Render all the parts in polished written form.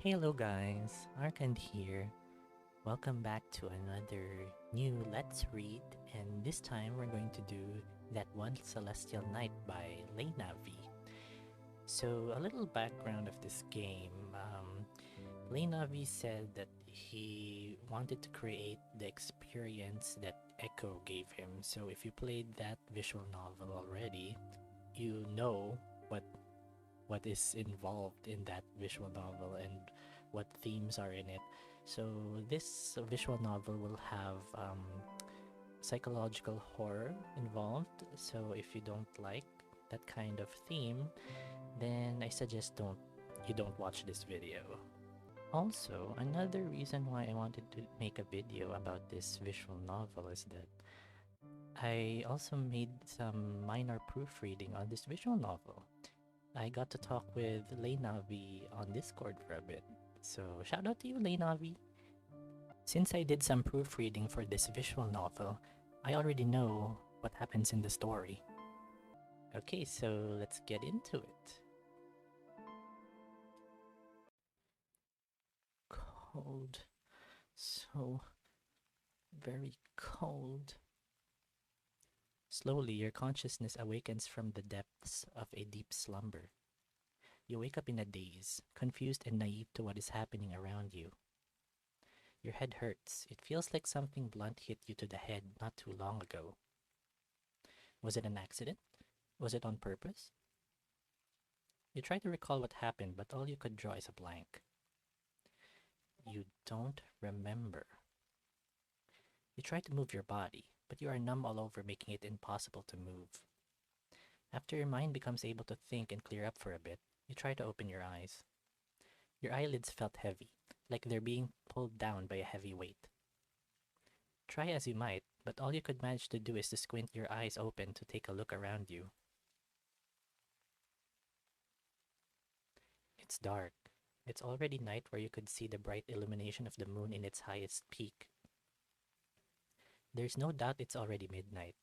Hello guys, Arkand here. Welcome back to another new Let's Read, and this time we're going to do That One Celestial Night by LeiNavI. So, a little background of this game. LeiNavI said that he wanted to create the experience that Echo gave him. So, if you played that visual novel already, you know what what is involved in that visual novel and what themes are in it. So this visual novel will have psychological horror involved. So if you don't like that kind of theme, then I suggest don't watch this video. Also, another reason why I wanted to make a video about this visual novel is that I also made some minor proofreading on this visual novel. I got to talk with LeiNavI on Discord for a bit. So shout out to you, LeiNavI. Since I did some proofreading for this visual novel, I already know what happens in the story. Okay, so let's get into it. Cold. So very cold. Slowly, your consciousness awakens from the depths of a deep slumber. You wake up in a daze, confused and naive to what is happening around you. Your head hurts. It feels like something blunt hit you to the head not too long ago. Was it an accident? Was it on purpose? You try to recall what happened, but all you could draw is a blank. You don't remember. You try to move your body, but you are numb all over, making it impossible to move. After your mind becomes able to think and clear up for a bit, you try to open your eyes. Your eyelids felt heavy, like they're being pulled down by a heavy weight. Try as you might, but all you could manage to do is to squint your eyes open to take a look around you. It's dark. It's already night where you could see the bright illumination of the moon in its highest peak. There's no doubt it's already midnight.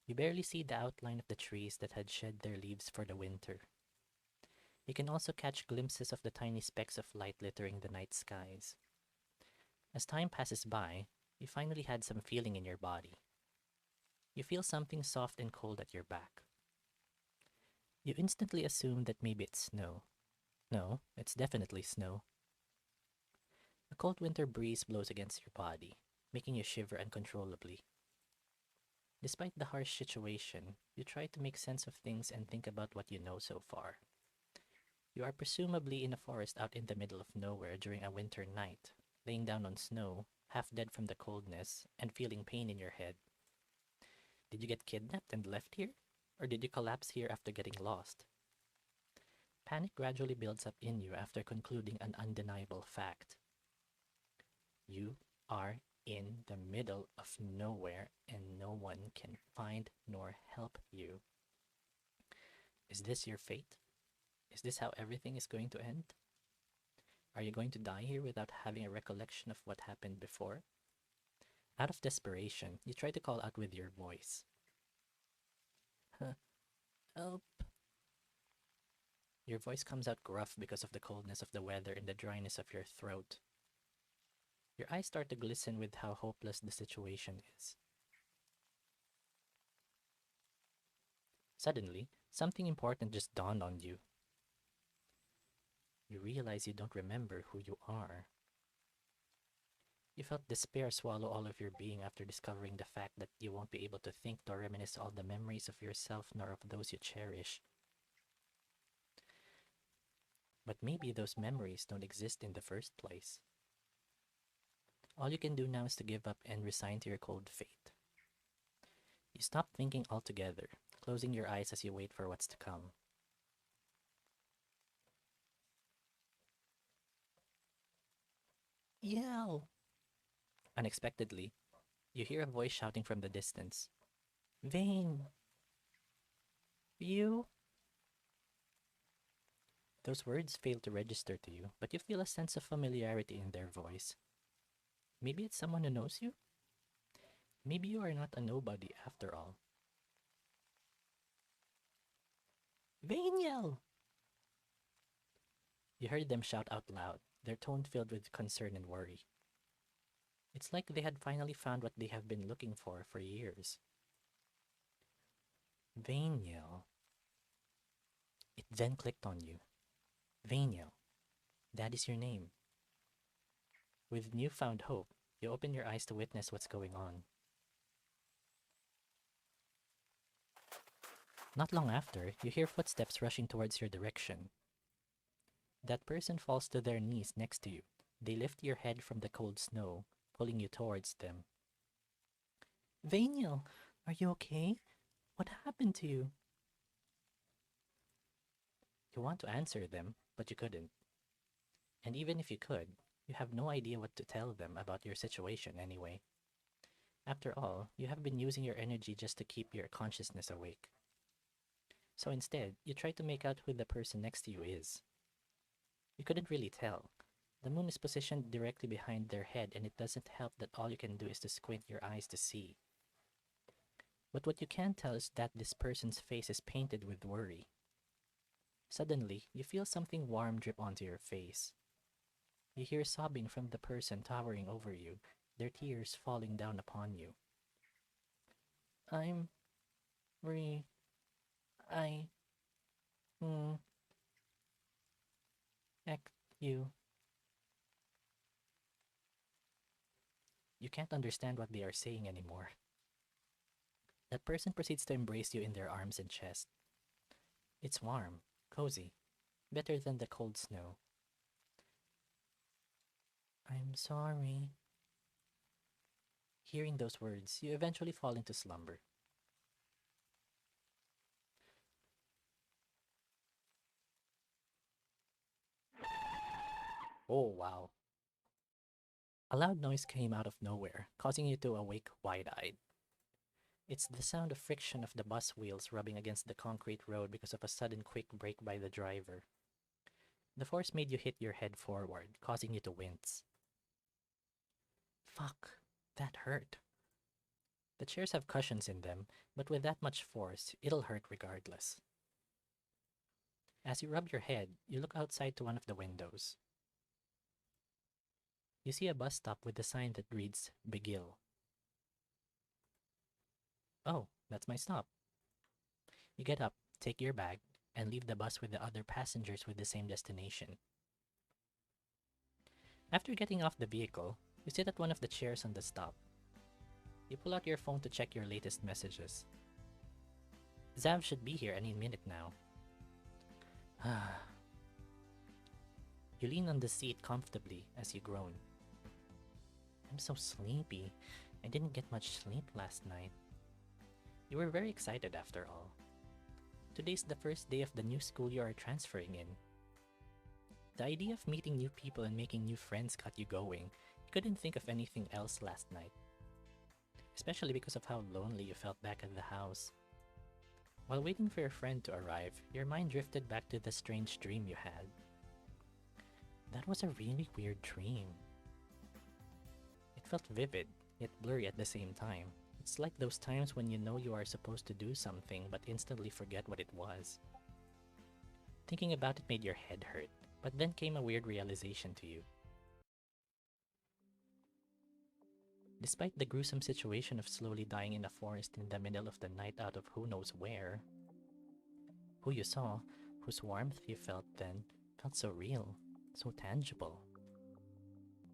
You barely see the outline of the trees that had shed their leaves for the winter. You can also catch glimpses of the tiny specks of light littering the night skies. As time passes by, you finally had some feeling in your body. You feel something soft and cold at your back. You instantly assume that maybe it's snow. No, it's definitely snow. A cold winter breeze blows against your body, making you shiver uncontrollably. Despite the harsh situation, you try to make sense of things and think about what you know so far. You are presumably in a forest out in the middle of nowhere during a winter night, laying down on snow, half dead from the coldness, and feeling pain in your head. Did you get kidnapped and left here? Or did you collapse here after getting lost? Panic gradually builds up in you after concluding an undeniable fact. You are in the middle of nowhere and no one can find nor help you. Is this your fate? Is this how everything is going to end? Are you going to die here without having a recollection of what happened before? Out of desperation, you try to call out with your voice. Help! Your voice comes out gruff because of the coldness of the weather and the dryness of your throat. Your eyes start to glisten with how hopeless the situation is. Suddenly, something important just dawned on you. You realize you don't remember who you are. You felt despair swallow all of your being after discovering the fact that you won't be able to think nor reminisce all the memories of yourself nor of those you cherish. But maybe those memories don't exist in the first place. All you can do now is to give up and resign to your cold fate. You stop thinking altogether, closing your eyes as you wait for what's to come. Yell! Unexpectedly, you hear a voice shouting from the distance. Vane! You? Those words fail to register to you, but you feel a sense of familiarity in their voice. Maybe it's someone who knows you? Maybe you are not a nobody after all. Vaniel! You heard them shout out loud, their tone filled with concern and worry. It's like they had finally found what they have been looking for years. Vaniel. It then clicked on you. Vaniel. That is your name. With newfound hope, you open your eyes to witness what's going on. Not long after, you hear footsteps rushing towards your direction. That person falls to their knees next to you. They lift your head from the cold snow, pulling you towards them. Vaniel, are you okay? What happened to you? You want to answer them, but you couldn't. And even if you could, you have no idea what to tell them about your situation anyway. After all, you have been using your energy just to keep your consciousness awake. So instead, you try to make out who the person next to you is. You couldn't really tell. The moon is positioned directly behind their head, and it doesn't help that all you can do is to squint your eyes to see. But what you can tell is that this person's face is painted with worry. Suddenly, you feel something warm drip onto your face. You hear sobbing from the person towering over you, their tears falling down upon you. I'm... I... Act you... You can't understand what they are saying anymore. That person proceeds to embrace you in their arms and chest. It's warm, cozy, better than the cold snow. I'm sorry. Hearing those words, you eventually fall into slumber. Oh, wow. A loud noise came out of nowhere, causing you to awake wide-eyed. It's the sound of friction of the bus wheels rubbing against the concrete road because of a sudden quick brake by the driver. The force made you hit your head forward, causing you to wince. Fuck, that hurt. The chairs have cushions in them, but with that much force, it'll hurt regardless. As you rub your head, you look outside to one of the windows. You see a bus stop with a sign that reads Begil. Oh, that's my stop. You get up, take your bag, and leave the bus with the other passengers with the same destination. After getting off the vehicle, you sit at one of the chairs on the stop. You pull out your phone to check your latest messages. Zav should be here any minute now. You lean on the seat comfortably as you groan. I'm so sleepy. I didn't get much sleep last night. You were very excited after all. Today's the first day of the new school you are transferring in. The idea of meeting new people and making new friends got you going. You couldn't think of anything else last night. Especially because of how lonely you felt back at the house. While waiting for your friend to arrive, your mind drifted back to the strange dream you had. That was a really weird dream. It felt vivid, yet blurry at the same time. It's like those times when you know you are supposed to do something but instantly forget what it was. Thinking about it made your head hurt, but then came a weird realization to you. Despite the gruesome situation of slowly dying in a forest in the middle of the night out of who knows where, who you saw, whose warmth you felt then, felt so real, so tangible.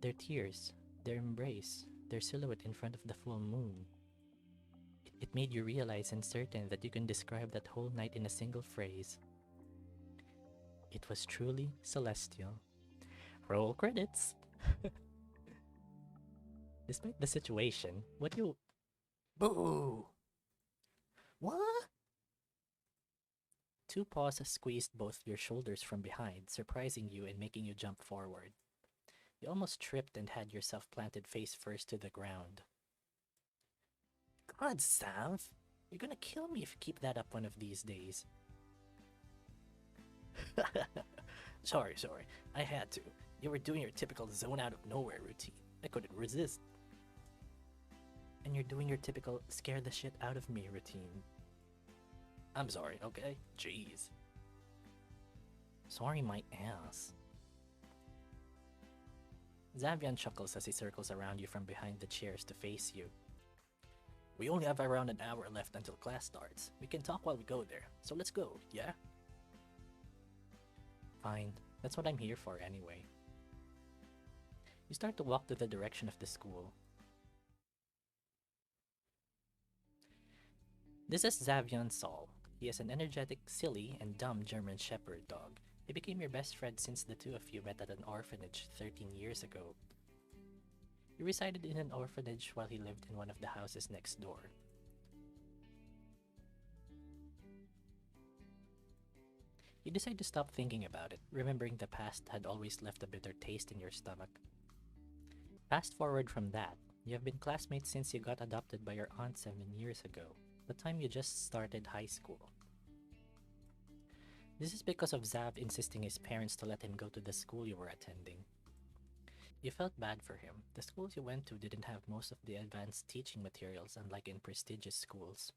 Their tears, their embrace, their silhouette in front of the full moon. It made you realize and certain that you can describe that whole night in a single phrase. It was truly celestial. Roll credits! Despite the situation, what you... Boo! What? Two paws squeezed both your shoulders from behind, surprising you and making you jump forward. You almost tripped and had yourself planted face first to the ground. God, Sav! You're gonna kill me if you keep that up one of these days. Sorry. I had to. You were doing your typical zone out of nowhere routine. I couldn't resist. And you're doing your typical scare the shit out of me routine. I'm sorry, okay? Jeez. Sorry my ass. Xavian chuckles as he circles around you from behind the chairs to face you. We only have around an hour left until class starts. We can talk while we go there, so let's go, yeah? Fine, that's what I'm here for anyway. You start to walk to the direction of the school. This is Xavian Sol. He is an energetic, silly, and dumb German Shepherd dog. He became your best friend since the two of you met at an orphanage 13 years ago. He resided in an orphanage while he lived in one of the houses next door. You decide to stop thinking about it, remembering the past had always left a bitter taste in your stomach. Fast forward from that, you have been classmates since you got adopted by your aunt 7 years ago, the time you just started high school. This is because of Zav insisting his parents to let him go to the school you were attending. You felt bad for him. The schools you went to didn't have most of the advanced teaching materials, unlike in prestigious schools.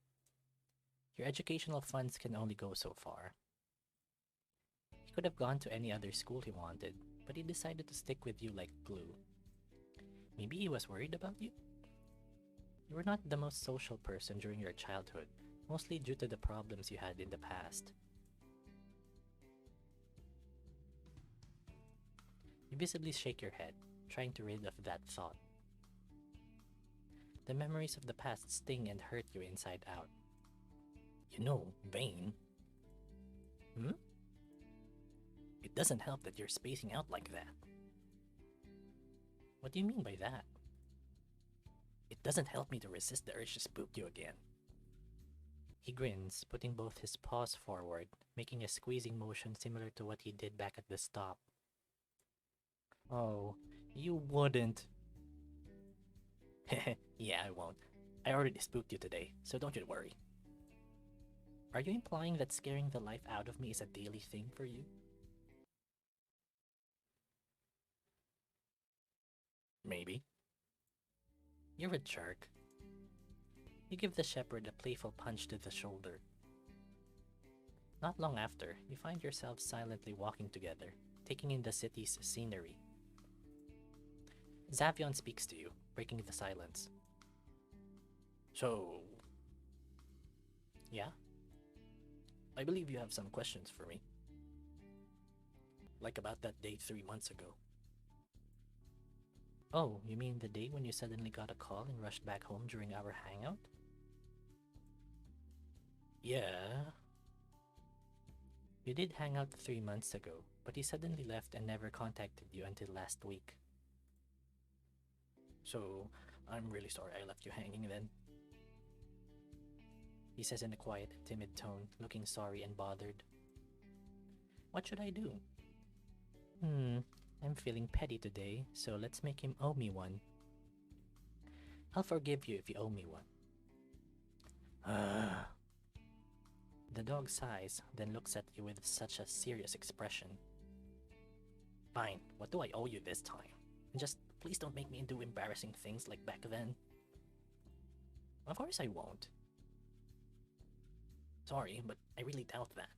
Your educational funds can only go so far. He could have gone to any other school he wanted, but he decided to stick with you like glue. Maybe he was worried about you? You were not the most social person during your childhood, mostly due to the problems you had in the past. You visibly shake your head, trying to rid of that thought. The memories of the past sting and hurt you inside out. You know, Vane. It doesn't help that you're spacing out like that. What do you mean by that? It doesn't help me to resist the urge to spook you again. He grins, putting both his paws forward, making a squeezing motion similar to what he did back at the stop. Oh, you wouldn't. Yeah, I won't. I already spooked you today, so don't you worry. Are you implying that scaring the life out of me is a daily thing for you? Maybe. You're a jerk. You give the shepherd a playful punch to the shoulder. Not long after, you find yourselves silently walking together, taking in the city's scenery. Xavion speaks to you, breaking the silence. So... Yeah? I believe you have some questions for me. Like about that day 3 months ago. Oh, you mean the day when you suddenly got a call and rushed back home during our hangout? Yeah. You did hang out 3 months ago, but he suddenly left and never contacted you until last week. So, I'm really sorry I left you hanging then. He says in a quiet, timid tone, looking sorry and bothered. What should I do? I'm feeling petty today, so let's make him owe me one. I'll forgive you if you owe me one. The dog sighs, then looks at you with such a serious expression. Fine, what do I owe you this time? Just please don't make me do embarrassing things like back then. Of course I won't. Sorry, but I really doubt that.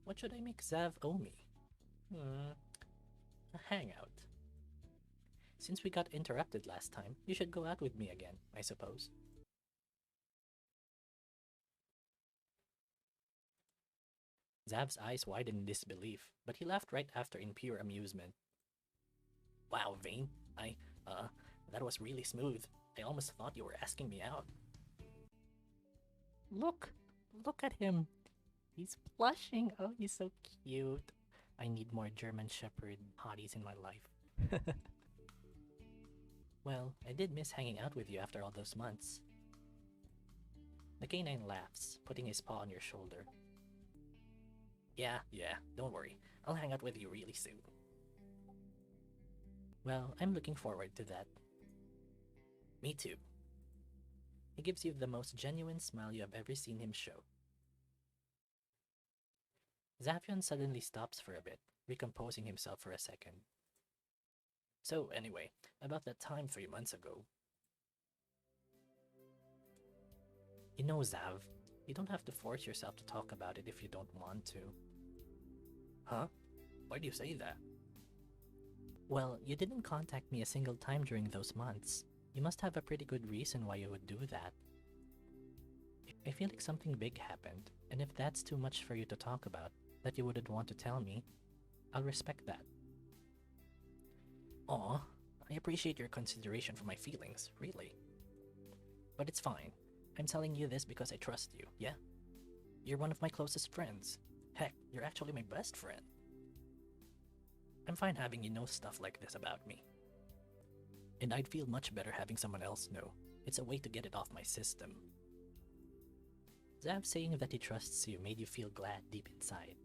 What should I make Zav owe me? A hangout. Since we got interrupted last time, you should go out with me again, I suppose. Zav's eyes widened in disbelief, but he laughed right after in pure amusement. Wow, Vane, that was really smooth. I almost thought you were asking me out. Look at him. He's blushing. Oh, he's so cute. I need more German Shepherd hotties in my life. Well, I did miss hanging out with you after all those months. The canine laughs, putting his paw on your shoulder. Yeah, don't worry. I'll hang out with you really soon. Well, I'm looking forward to that. Me too. He gives you the most genuine smile you have ever seen him show. Xavion suddenly stops for a bit, recomposing himself for a second. So anyway, about that time 3 months ago. You know, Zav, you don't have to force yourself to talk about it if you don't want to. Huh? Why do you say that? Well, you didn't contact me a single time during those months. You must have a pretty good reason why you would do that. I feel like something big happened, and if that's too much for you to talk about, that you wouldn't want to tell me, I'll respect that. Aw, I appreciate your consideration for my feelings, really. But it's fine. I'm telling you this because I trust you, yeah? You're one of my closest friends. Heck, you're actually my best friend. I'm fine having you know stuff like this about me. And I'd feel much better having someone else know. It's a way to get it off my system. Zav saying that he trusts you made you feel glad deep inside.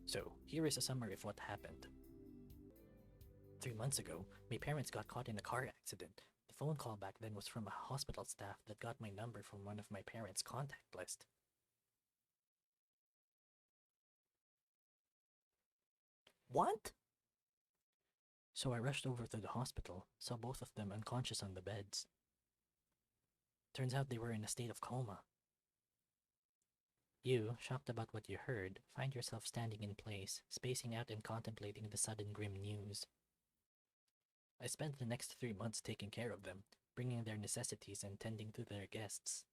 So, here is a summary of what happened. 3 months ago, my parents got caught in a car accident. The phone call back then was from a hospital staff that got my number from one of my parents' contact list. What? So I rushed over to the hospital, saw both of them unconscious on the beds. Turns out they were in a state of coma. You, shocked about what you heard, find yourself standing in place, spacing out and contemplating the sudden grim news. I spent the next 3 months taking care of them, bringing their necessities and tending to their guests.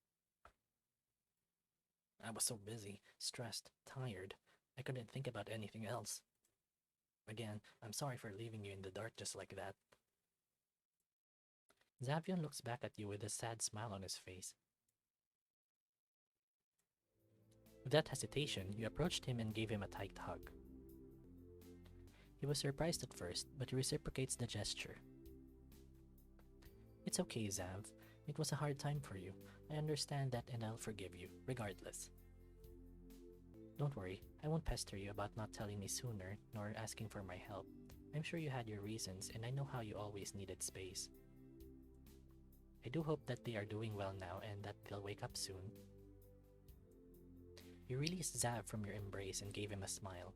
I was so busy, stressed, tired, I couldn't think about anything else. Again, I'm sorry for leaving you in the dark just like that. Xavion looks back at you with a sad smile on his face. Without hesitation, you approached him and gave him a tight hug. He was surprised at first, but he reciprocates the gesture. It's okay, Zav. It was a hard time for you. I understand that and I'll forgive you, regardless. Don't worry, I won't pester you about not telling me sooner, nor asking for my help. I'm sure you had your reasons, and I know how you always needed space. I do hope that they are doing well now and that they'll wake up soon. You released Zav from your embrace and gave him a smile.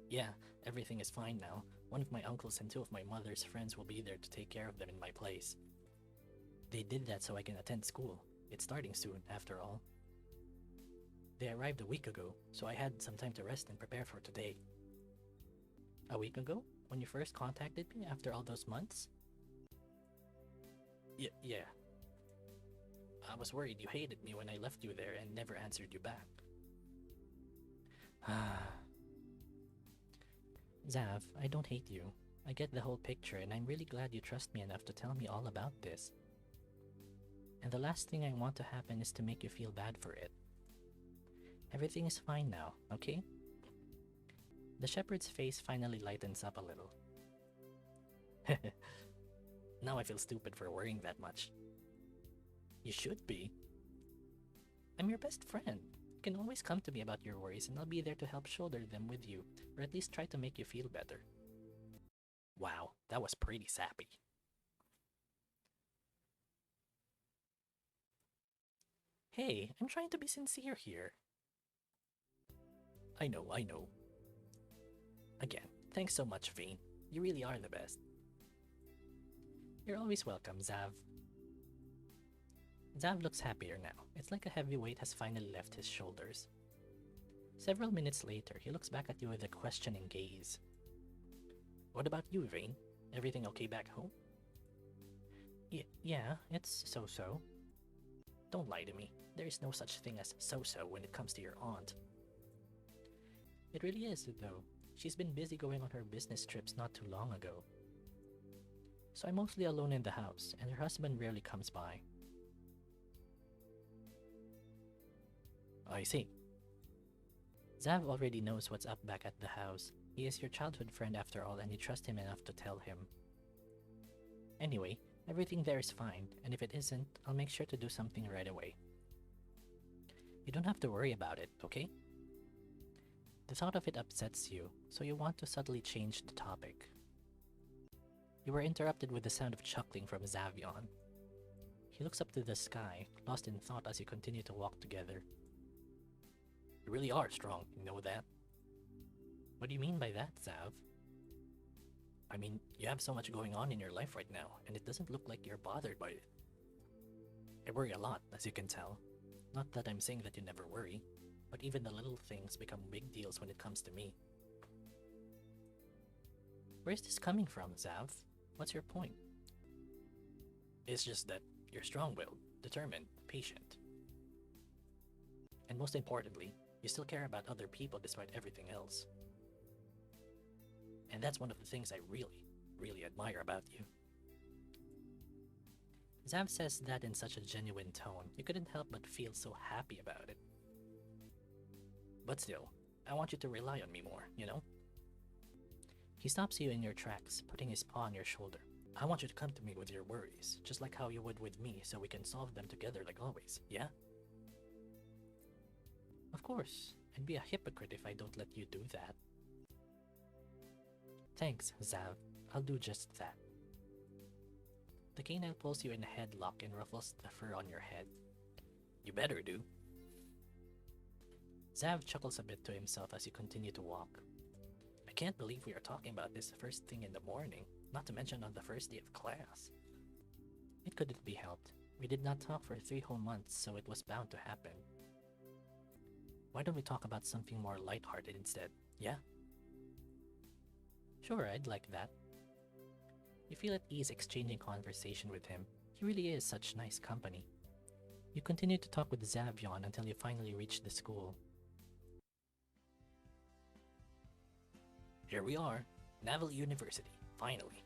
Yeah, everything is fine now. One of my uncles and 2 of my mother's friends will be there to take care of them in my place. They did that so I can attend school. It's starting soon, after all. They arrived a week ago, so I had some time to rest and prepare for today. A week ago? When you first contacted me after all those months? Yeah. I was worried you hated me when I left you there and never answered you back. Zav, I don't hate you. I get the whole picture and I'm really glad you trust me enough to tell me all about this. And the last thing I want to happen is to make you feel bad for it. Everything is fine now, okay? The shepherd's face finally lightens up a little. Now I feel stupid for worrying that much. You should be. I'm your best friend. You can always come to me about your worries and I'll be there to help shoulder them with you, or at least try to make you feel better. Wow, that was pretty sappy. Hey, I'm trying to be sincere here. I know. Again, thanks so much, Vane. You really are the best. You're always welcome, Zav. Zav looks happier now. It's like a heavy weight has finally left his shoulders. Several minutes later, he looks back at you with a questioning gaze. What about you, Vane? Everything okay back home? Yeah, it's so-so. Don't lie to me. There is no such thing as so-so when it comes to your aunt. It really is, though. She's been busy going on her business trips not too long ago. So I'm mostly alone in the house, and her husband rarely comes by. I see. Zav already knows what's up back at the house. He is your childhood friend after all, and you trust him enough to tell him. Anyway, everything there is fine, and if it isn't, I'll make sure to do something right away. You don't have to worry about it, okay? The thought of it upsets you, so you want to subtly change the topic. You were interrupted with the sound of chuckling from Xavion. He looks up to the sky, lost in thought as you continue to walk together. You really are strong, you know that? What do you mean by that, Zav? I mean, you have so much going on in your life right now, and it doesn't look like you're bothered by it. I worry a lot, as you can tell. Not that I'm saying that you never worry, but even the little things become big deals when it comes to me. Where's this coming from, Zav? What's your point? It's just that you're strong-willed, determined, patient. And most importantly, you still care about other people despite everything else. And that's one of the things I really admire about you. Zav says that in such a genuine tone, you couldn't help but feel so happy about it. But still, I want you to rely on me more, you know? He stops you in your tracks, putting his paw on your shoulder. I want you to come to me with your worries, just like how you would with me, so we can solve them together like always, yeah? Of course, I'd be a hypocrite if I don't let you do that. Thanks, Zav. I'll do just that. The canine pulls you in a headlock and ruffles the fur on your head. You better do. Zav chuckles a bit to himself as you continue to walk. I can't believe we are talking about this first thing in the morning, not to mention on the first day of class. It couldn't be helped. We did not talk for 3 whole months, so it was bound to happen. Why don't we talk about something more lighthearted instead, yeah? Sure, I'd like that. You feel at ease exchanging conversation with him. He really is such nice company. You continue to talk with Zavion until you finally reach the school. Here we are, LeiNavI University, finally.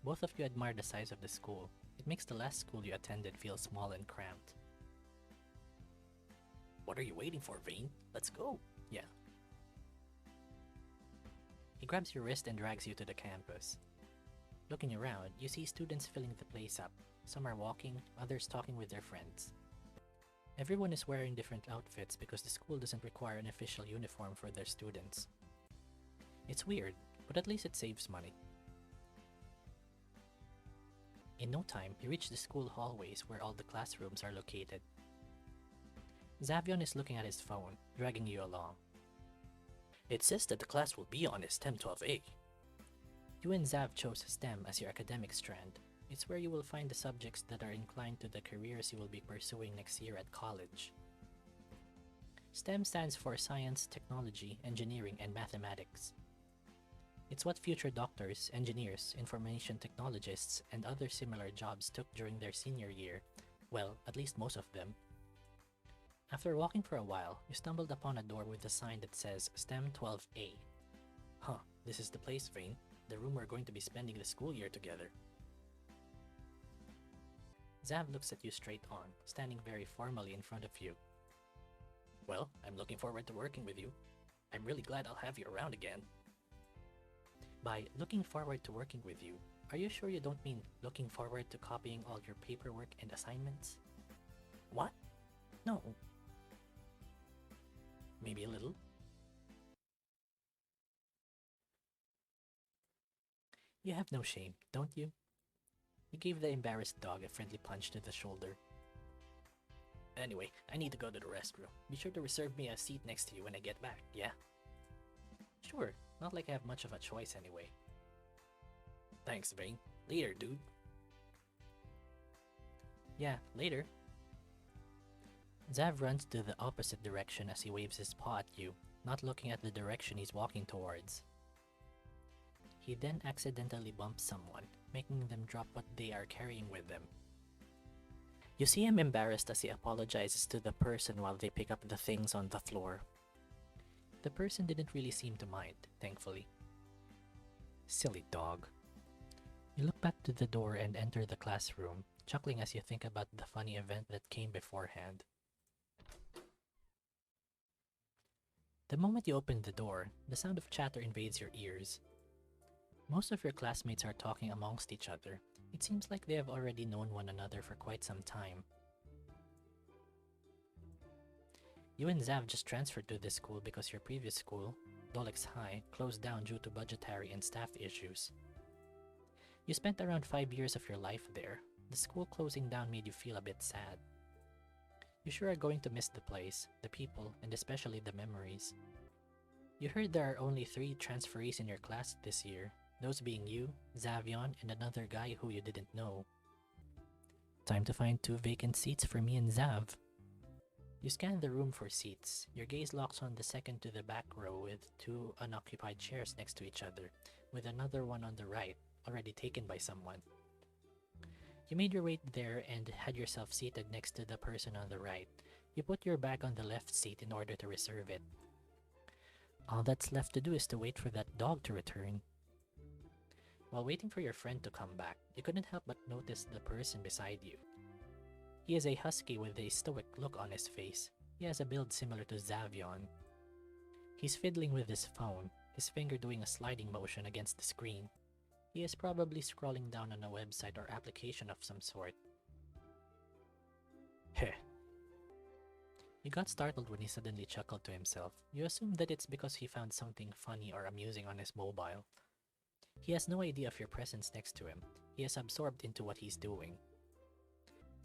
Both of you admire the size of the school. It makes the last school you attended feel small and cramped. What are you waiting for, Vane? Let's go. Yeah. He grabs your wrist and drags you to the campus. Looking around, you see students filling the place up. Some are walking, others talking with their friends. Everyone is wearing different outfits because the school doesn't require an official uniform for their students. It's weird, but at least it saves money. In no time, you reach the school hallways where all the classrooms are located. Zavion is looking at his phone, dragging you along. It says that the class will be on is STEM 12A. You and Zav chose STEM as your academic strand. It's where you will find the subjects that are inclined to the careers you will be pursuing next year at college. STEM stands for Science, Technology, Engineering, and Mathematics. It's what future doctors, engineers, information technologists, and other similar jobs took during their senior year. Well, at least most of them. After walking for a while, you stumbled upon a door with a sign that says STEM 12A. Huh, this is the place, Vane. The room we're going to be spending the school year together. Zav looks at you straight on, standing very formally in front of you. Well, I'm looking forward to working with you. I'm really glad I'll have you around again. By looking forward to working with you, are you sure you don't mean looking forward to copying all your paperwork and assignments? What? No. Maybe a little. You have no shame, don't you? You gave the embarrassed dog a friendly punch to the shoulder. Anyway, I need to go to the restroom. Be sure to reserve me a seat next to you when I get back, yeah? Sure, not like I have much of a choice anyway. Thanks, Vane. Later, dude. Yeah, later. Zav runs to the opposite direction as he waves his paw at you, not looking at the direction he's walking towards. He then accidentally bumps someone, making them drop what they are carrying with them. You see him embarrassed as he apologizes to the person while they pick up the things on the floor. The person didn't really seem to mind, thankfully. Silly dog. You look back to the door and enter the classroom, chuckling as you think about the funny event that came beforehand. The moment you open the door, the sound of chatter invades your ears. Most of your classmates are talking amongst each other. It seems like they have already known one another for quite some time. You and Zav just transferred to this school because your previous school, Dolex High, closed down due to budgetary and staff issues. You spent around 5 years of your life there. The school closing down made you feel a bit sad. You sure are going to miss the place, the people, and especially the memories. You heard there are only 3 transferees in your class this year, those being you, Zavion, and another guy who you didn't know. Time to find 2 vacant seats for me and Zav. You scan the room for seats. Your gaze locks on the second to the back row with two unoccupied chairs next to each other, with another one on the right, already taken by someone. You made your way there and had yourself seated next to the person on the right. You put your bag on the left seat in order to reserve it. All that's left to do is to wait for that dog to return. While waiting for your friend to come back, you couldn't help but notice the person beside you. He is a husky with a stoic look on his face. He has a build similar to Xavion. He's fiddling with his phone, his finger doing a sliding motion against the screen. He is probably scrolling down on a website or application of some sort. Heh. You got startled when he suddenly chuckled to himself. You assumed that it's because he found something funny or amusing on his mobile. He has no idea of your presence next to him. He is absorbed into what he's doing.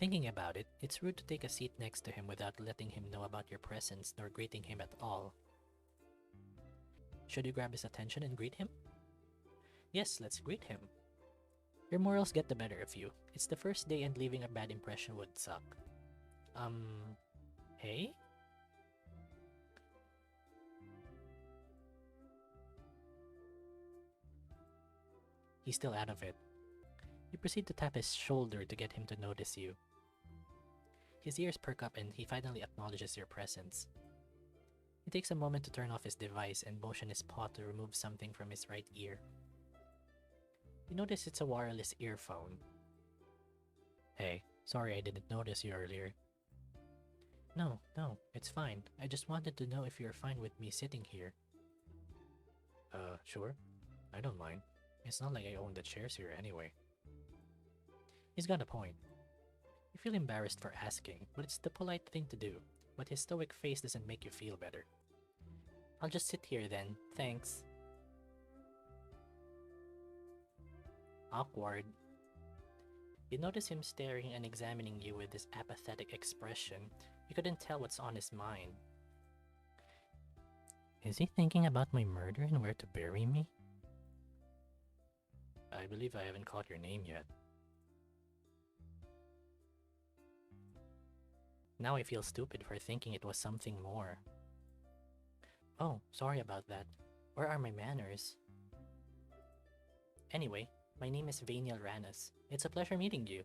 Thinking about it, it's rude to take a seat next to him without letting him know about your presence nor greeting him at all. Should you grab his attention and greet him? Yes, let's greet him. Your morals get the better of you. It's the first day and leaving a bad impression would suck. Hey? He's still out of it. You proceed to tap his shoulder to get him to notice you. His ears perk up and he finally acknowledges your presence. He takes a moment to turn off his device and motion his paw to remove something from his right ear. You notice it's a wireless earphone. Hey, sorry I didn't notice you earlier. No, it's fine. I just wanted to know if you're fine with me sitting here. Sure. I don't mind. It's not like I own the chairs here anyway. He's got a point. You feel embarrassed for asking, but it's the polite thing to do. But his stoic face doesn't make you feel better. I'll just sit here then, thanks. Awkward. You notice him staring and examining you with this apathetic expression. You couldn't tell what's on his mind. Is he thinking about my murder and where to bury me? I believe I haven't caught your name yet. Now I feel stupid for thinking it was something more. Oh, sorry about that. Where are my manners? Anyway, my name is Vaniel. It's a pleasure meeting you.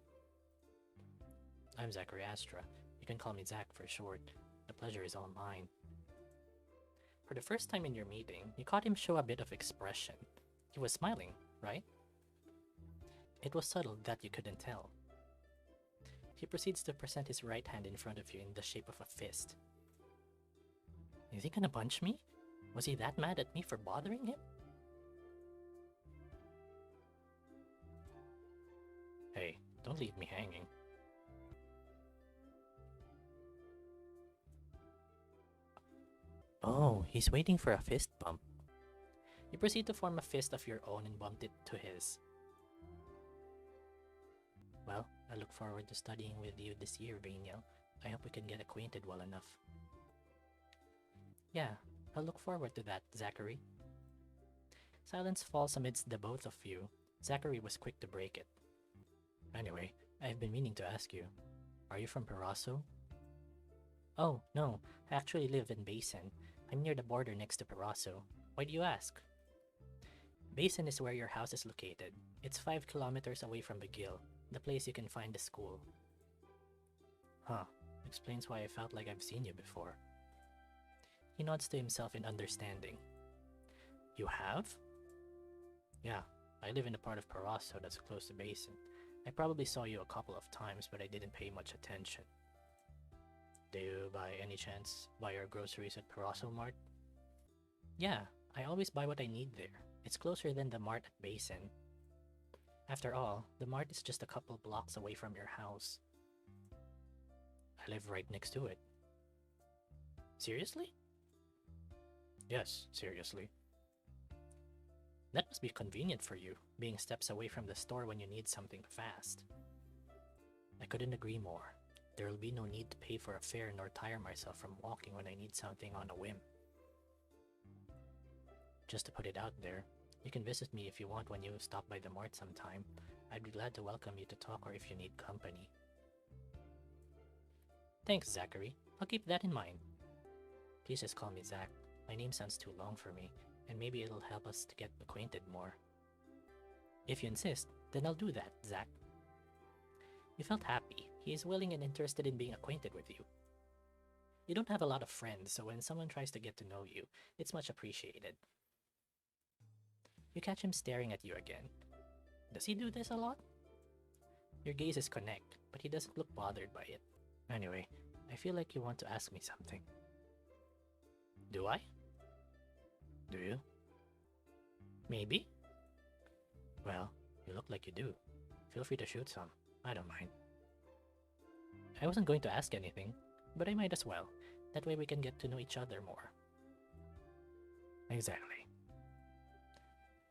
I'm Zachary Astra. You can call me Zach for short. The pleasure is all mine. For the first time in your meeting, you caught him show a bit of expression. He was smiling, right? It was subtle that you couldn't tell. He proceeds to present his right hand in front of you in the shape of a fist. Is he gonna punch me? Was he that mad at me for bothering him? Hey, don't leave me hanging. Oh, he's waiting for a fist bump. You proceed to form a fist of your own and bumped it to his. Well, I look forward to studying with you this year, Vaniel. I hope we can get acquainted well enough. Yeah, I'll look forward to that, Zachary. Silence falls amidst the both of you. Zachary was quick to break it. Anyway, I've been meaning to ask you. Are you from Paraso? Oh, no. I actually live in Basin. I'm near the border next to Paraso. Why do you ask? Basin is where your house is located. It's 5 kilometers away from McGill, the place you can find the school. Huh. Explains why I felt like I've seen you before. He nods to himself in understanding. You have? Yeah, I live in a part of Paraso that's close to Basin. I probably saw you a couple of times, but I didn't pay much attention. Do you, by any chance, buy your groceries at Paraso Mart? Yeah, I always buy what I need there. It's closer than the Mart at Basin. After all, the Mart is just a couple blocks away from your house. I live right next to it. Seriously? Yes, seriously. That must be convenient for you, being steps away from the store when you need something fast. I couldn't agree more. There will be no need to pay for a fare nor tire myself from walking when I need something on a whim. Just to put it out there, you can visit me if you want when you stop by the mart sometime. I'd be glad to welcome you to talk or if you need company. Thanks, Zachary. I'll keep that in mind. Please just call me Zach. My name sounds too long for me, and maybe it'll help us to get acquainted more. If you insist, then I'll do that, Zach. You felt happy. He is willing and interested in being acquainted with you. You don't have a lot of friends, so when someone tries to get to know you, it's much appreciated. You catch him staring at you again. Does he do this a lot? Your gazes connect, but he doesn't look bothered by it. Anyway, I feel like you want to ask me something. Do I? Do you? Maybe? Well, you look like you do. Feel free to shoot some. I don't mind. I wasn't going to ask anything, but I might as well. That way we can get to know each other more. Exactly.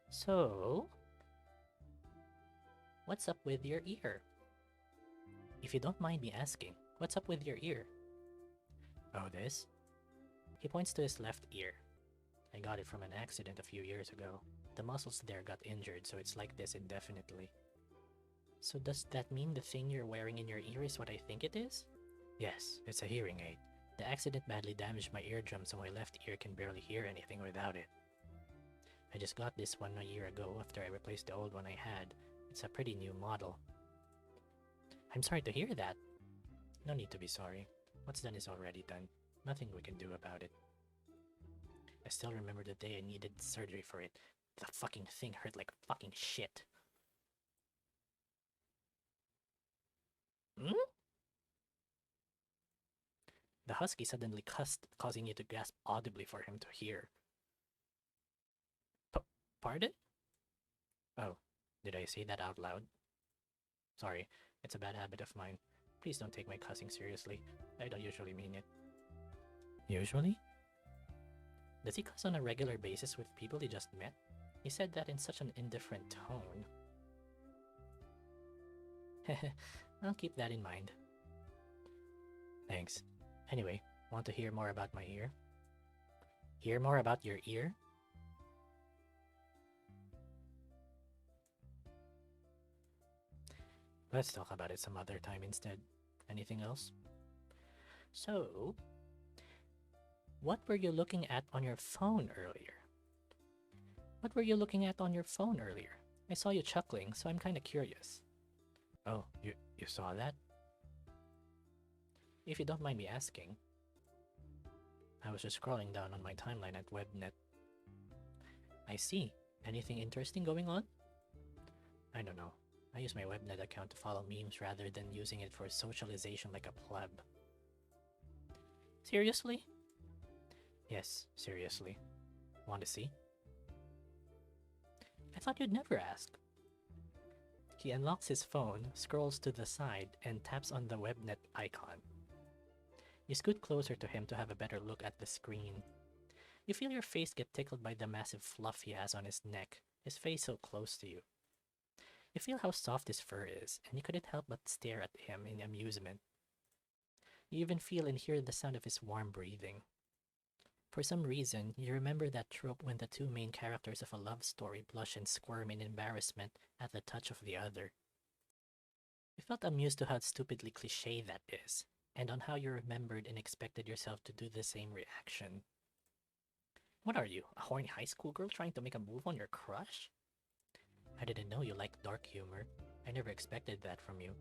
So, what's up with your ear? If you don't mind me asking, what's up with your ear? Oh, this? He points to his left ear. I got it from an accident a few years ago. The muscles there got injured, so it's like this indefinitely. So does that mean the thing you're wearing in your ear is what I think it is? Yes, it's a hearing aid. The accident badly damaged my eardrum, so my left ear can barely hear anything without it. I just got this one a year ago after I replaced the old one I had. It's a pretty new model. I'm sorry to hear that. No need to be sorry. What's done is already done. Nothing we can do about it. I still remember the day I needed surgery for it. The fucking thing hurt like fucking shit. Hmm? The husky suddenly cussed, causing you to gasp audibly for him to hear. Pardon? Oh, did I say that out loud? Sorry, it's a bad habit of mine. Please don't take my cussing seriously. I don't usually mean it. Usually? Does he cuss on a regular basis with people he just met? He said that in such an indifferent tone. Heh, I'll keep that in mind. Thanks. Anyway, want to hear more about my ear? Hear more about your ear? Let's talk about it some other time instead. Anything else? So, what were you looking at on your phone earlier? What were you looking at on your phone earlier? I saw you chuckling, so I'm kinda curious. Oh, you saw that? If you don't mind me asking. I was just scrolling down on my timeline at WebNet. I see. Anything interesting going on? I don't know. I use my WebNet account to follow memes rather than using it for socialization like a pleb. Seriously? Yes, seriously. Want to see? I thought you'd never ask. He unlocks his phone, scrolls to the side, and taps on the WebNet icon. You scoot closer to him to have a better look at the screen. You feel your face get tickled by the massive fluff he has on his neck, his face so close to you. You feel how soft his fur is, and you couldn't help but stare at him in amusement. You even feel and hear the sound of his warm breathing. For some reason, you remember that trope when the two main characters of a love story blush and squirm in embarrassment at the touch of the other. You felt amused to how stupidly cliché that is, and on how you remembered and expected yourself to do the same reaction. What are you, a horny high school girl trying to make a move on your crush? I didn't know you liked dark humor. I never expected that from you.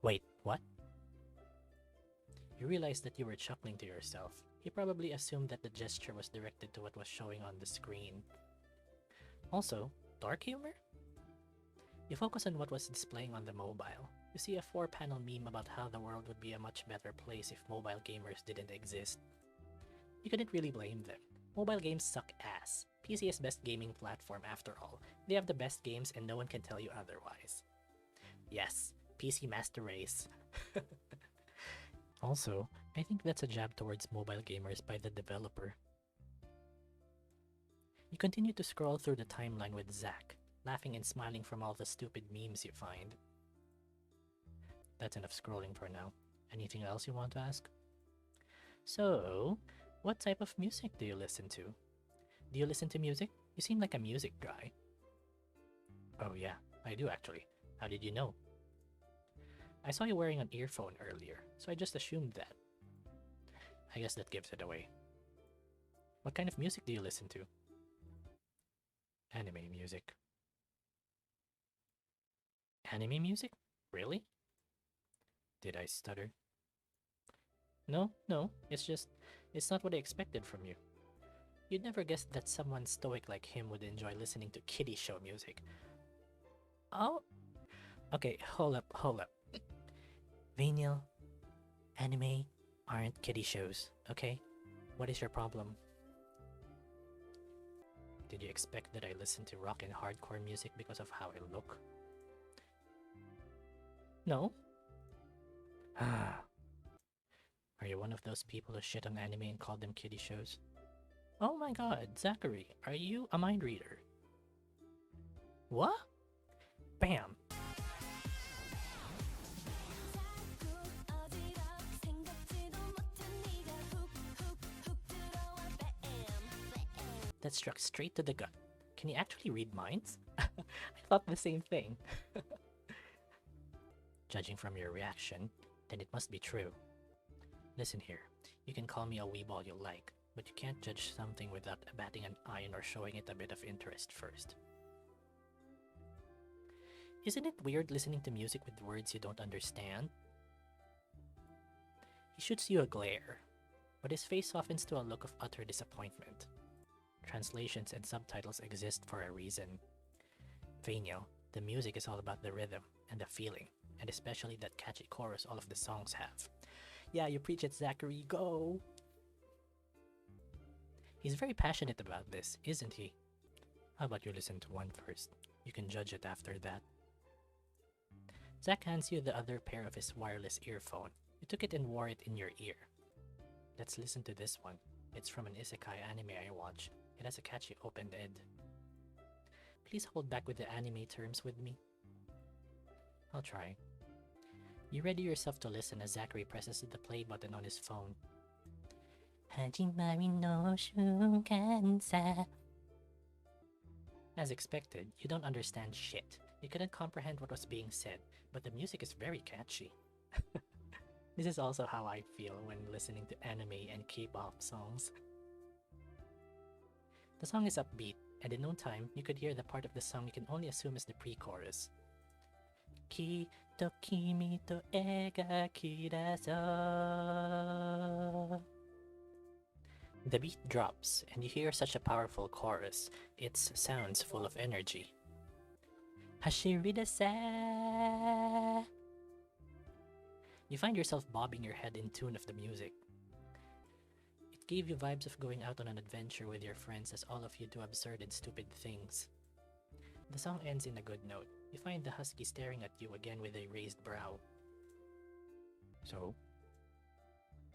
Wait, what? You realized that you were chuckling to yourself. He probably assumed that the gesture was directed to what was showing on the screen. Also, dark humor? You focus on what was displaying on the mobile. You see a 4-panel meme about how the world would be a much better place if mobile gamers didn't exist. You couldn't really blame them. Mobile games suck ass. PC is best gaming platform after all. They have the best games and no one can tell you otherwise. Yes, PC Master Race. Also, I think that's a jab towards mobile gamers by the developer. You continue to scroll through the timeline with Zach, laughing and smiling from all the stupid memes you find. That's enough scrolling for now. Anything else you want to ask? So, what type of music do you listen to? Do you listen to music? You seem like a music guy. Oh yeah, I do actually. How did you know? I saw you wearing an earphone earlier, so I just assumed that. I guess that gives it away. What kind of music do you listen to? Anime music. Anime music? Really? Did I stutter? No, no, it's not what I expected from you. You'd never guess that someone stoic like him would enjoy listening to kiddie show music. Oh? Okay, hold up. Vaniel, anime aren't kiddie shows, okay? What is your problem? Did you expect that I listen to rock and hardcore music because of how I look? No. Ah. Are you one of those people who shit on anime and call them kiddie shows? Oh my god, Zachary, are you a mind reader? What? Bam! That struck straight to the gut. Can you actually read minds? I thought the same thing. Judging from your reaction, then it must be true. Listen here, you can call me a weeb all you like, but you can't judge something without batting an eye or showing it a bit of interest first. Isn't it weird listening to music with words you don't understand? He shoots you a glare, but his face softens to a look of utter disappointment. Translations and subtitles exist for a reason. Vaniel, the music is all about the rhythm and the feeling, and especially that catchy chorus all of the songs have. Yeah, you preach it, Zachary, go! He's very passionate about this, isn't he? How about you listen to one first? You can judge it after that. Zach hands you the other pair of his wireless earphone. You took it and wore it in your ear. Let's listen to this one. It's from an isekai anime I watch. It has a catchy open-ed. Please hold back with the anime terms with me. I'll try. You ready yourself to listen as Zachary presses the play button on his phone. Hajimari no shunkan sa. As expected, you don't understand shit. You couldn't comprehend what was being said, but the music is very catchy. This is also how I feel when listening to anime and K-pop songs. The song is upbeat, and in no time, you could hear the part of the song you can only assume is the pre-chorus. Kito kimi to egaki daso. The beat drops, and you hear such a powerful chorus. Its sounds full of energy. Hashiridasa. You find yourself bobbing your head in tune of the music. It gave you vibes of going out on an adventure with your friends as all of you do absurd and stupid things. The song ends in a good note. You find the husky staring at you again with a raised brow. So?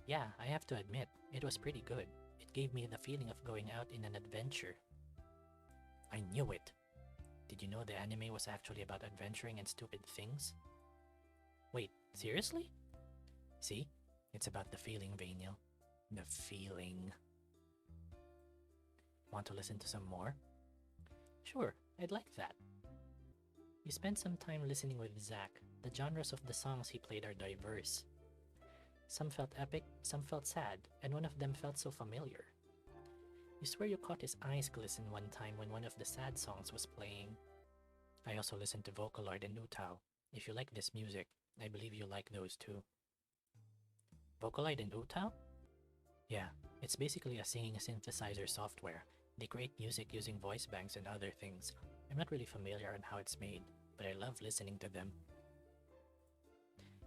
Yeah, I have to admit, it was pretty good. It gave me the feeling of going out in an adventure. I knew it! Did you know the anime was actually about adventuring and stupid things? Wait, seriously? See? It's about the feeling, Vaniel. The feeling. Want to listen to some more? Sure, I'd like that. You spent some time listening with Zach. The genres of the songs he played are diverse. Some felt epic, some felt sad, and one of them felt so familiar. You swear you caught his eyes glisten one time when one of the sad songs was playing. I also listened to Vocaloid and Utao. If you like this music, I believe you like those too. Vocaloid and Utao? Yeah, it's basically a singing synthesizer software. They create music using voice banks and other things. I'm not really familiar on how it's made, but I love listening to them.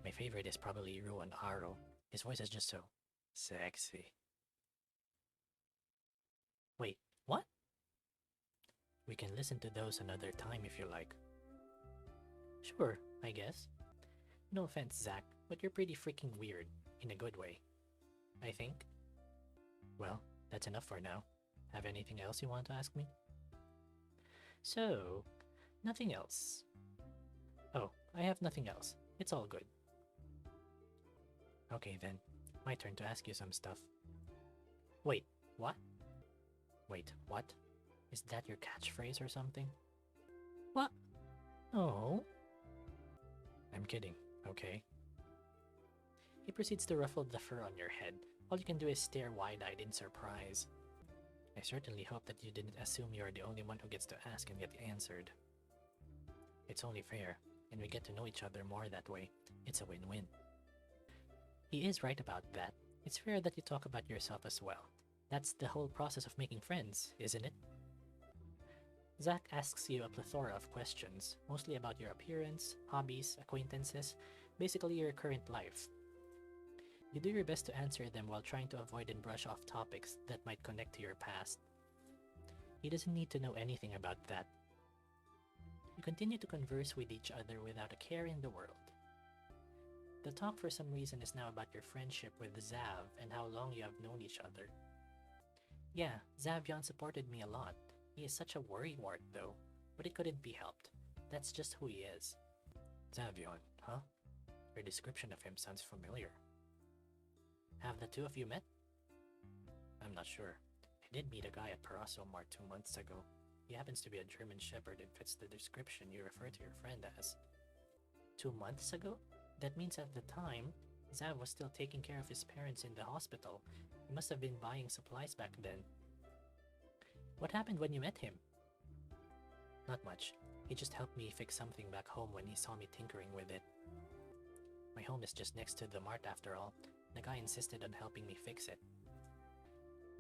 My favorite is probably Ruan Aro. His voice is just so sexy. Wait, what? We can listen to those another time if you like. Sure, I guess. No offense, Zach, but you're pretty freaking weird, in a good way. I think. Well, that's enough for now. Have anything else you want to ask me? So, nothing else. Oh, I have nothing else. It's all good. Okay then, my turn to ask you some stuff. Wait, what? Wait, what? Is that your catchphrase or something? What? Oh. I'm kidding, okay? He proceeds to ruffle the fur on your head, All you can do is stare wide-eyed in surprise. I certainly hope that you didn't assume you're the only one who gets to ask and get answered. It's only fair, and we get to know each other more that way. It's a win-win. He is right about that. It's fair that you talk about yourself as well. That's the whole process of making friends, isn't it? Zach asks you a plethora of questions, mostly about your appearance, hobbies, acquaintances, basically your current life. You do your best to answer them while trying to avoid and brush off topics that might connect to your past. He doesn't need to know anything about that. You continue to converse with each other without a care in the world. The talk for some reason is now about your friendship with Zav and how long you have known each other. Yeah, Zavyon supported me a lot. He is such a worrywart though, but it couldn't be helped. That's just who he is. Zavyon, huh? Your description of him sounds familiar. Have the two of you met? I'm not sure. I did meet a guy at Paraso Mart 2 months ago. He happens to be a German Shepherd and fits the description you refer to your friend as. 2 months ago? That means at the time, Zav was still taking care of his parents in the hospital. He must have been buying supplies back then. What happened when you met him? Not much. He just helped me fix something back home when he saw me tinkering with it. My home is just next to the mart after all. The guy insisted on helping me fix it.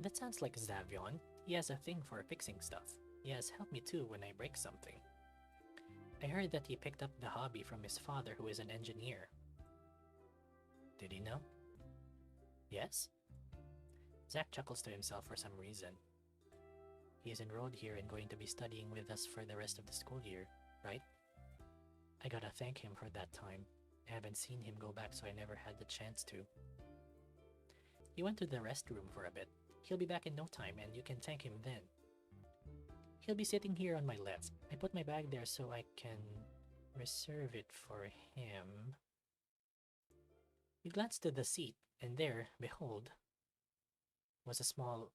That sounds like Zavyon. He has a thing for fixing stuff. He has helped me too when I break something. I heard that he picked up the hobby from his father, who is an engineer. Did he know? Yes? Zach chuckles to himself for some reason. He is enrolled here and going to be studying with us for the rest of the school year, right? I gotta thank him for that time. I haven't seen him go back, so I never had the chance to. He went to the restroom for a bit. He'll be back in no time, and you can thank him then. He'll be sitting here on my left. I put my bag there so I can reserve it for him. You glanced to the seat, and there, behold, was a small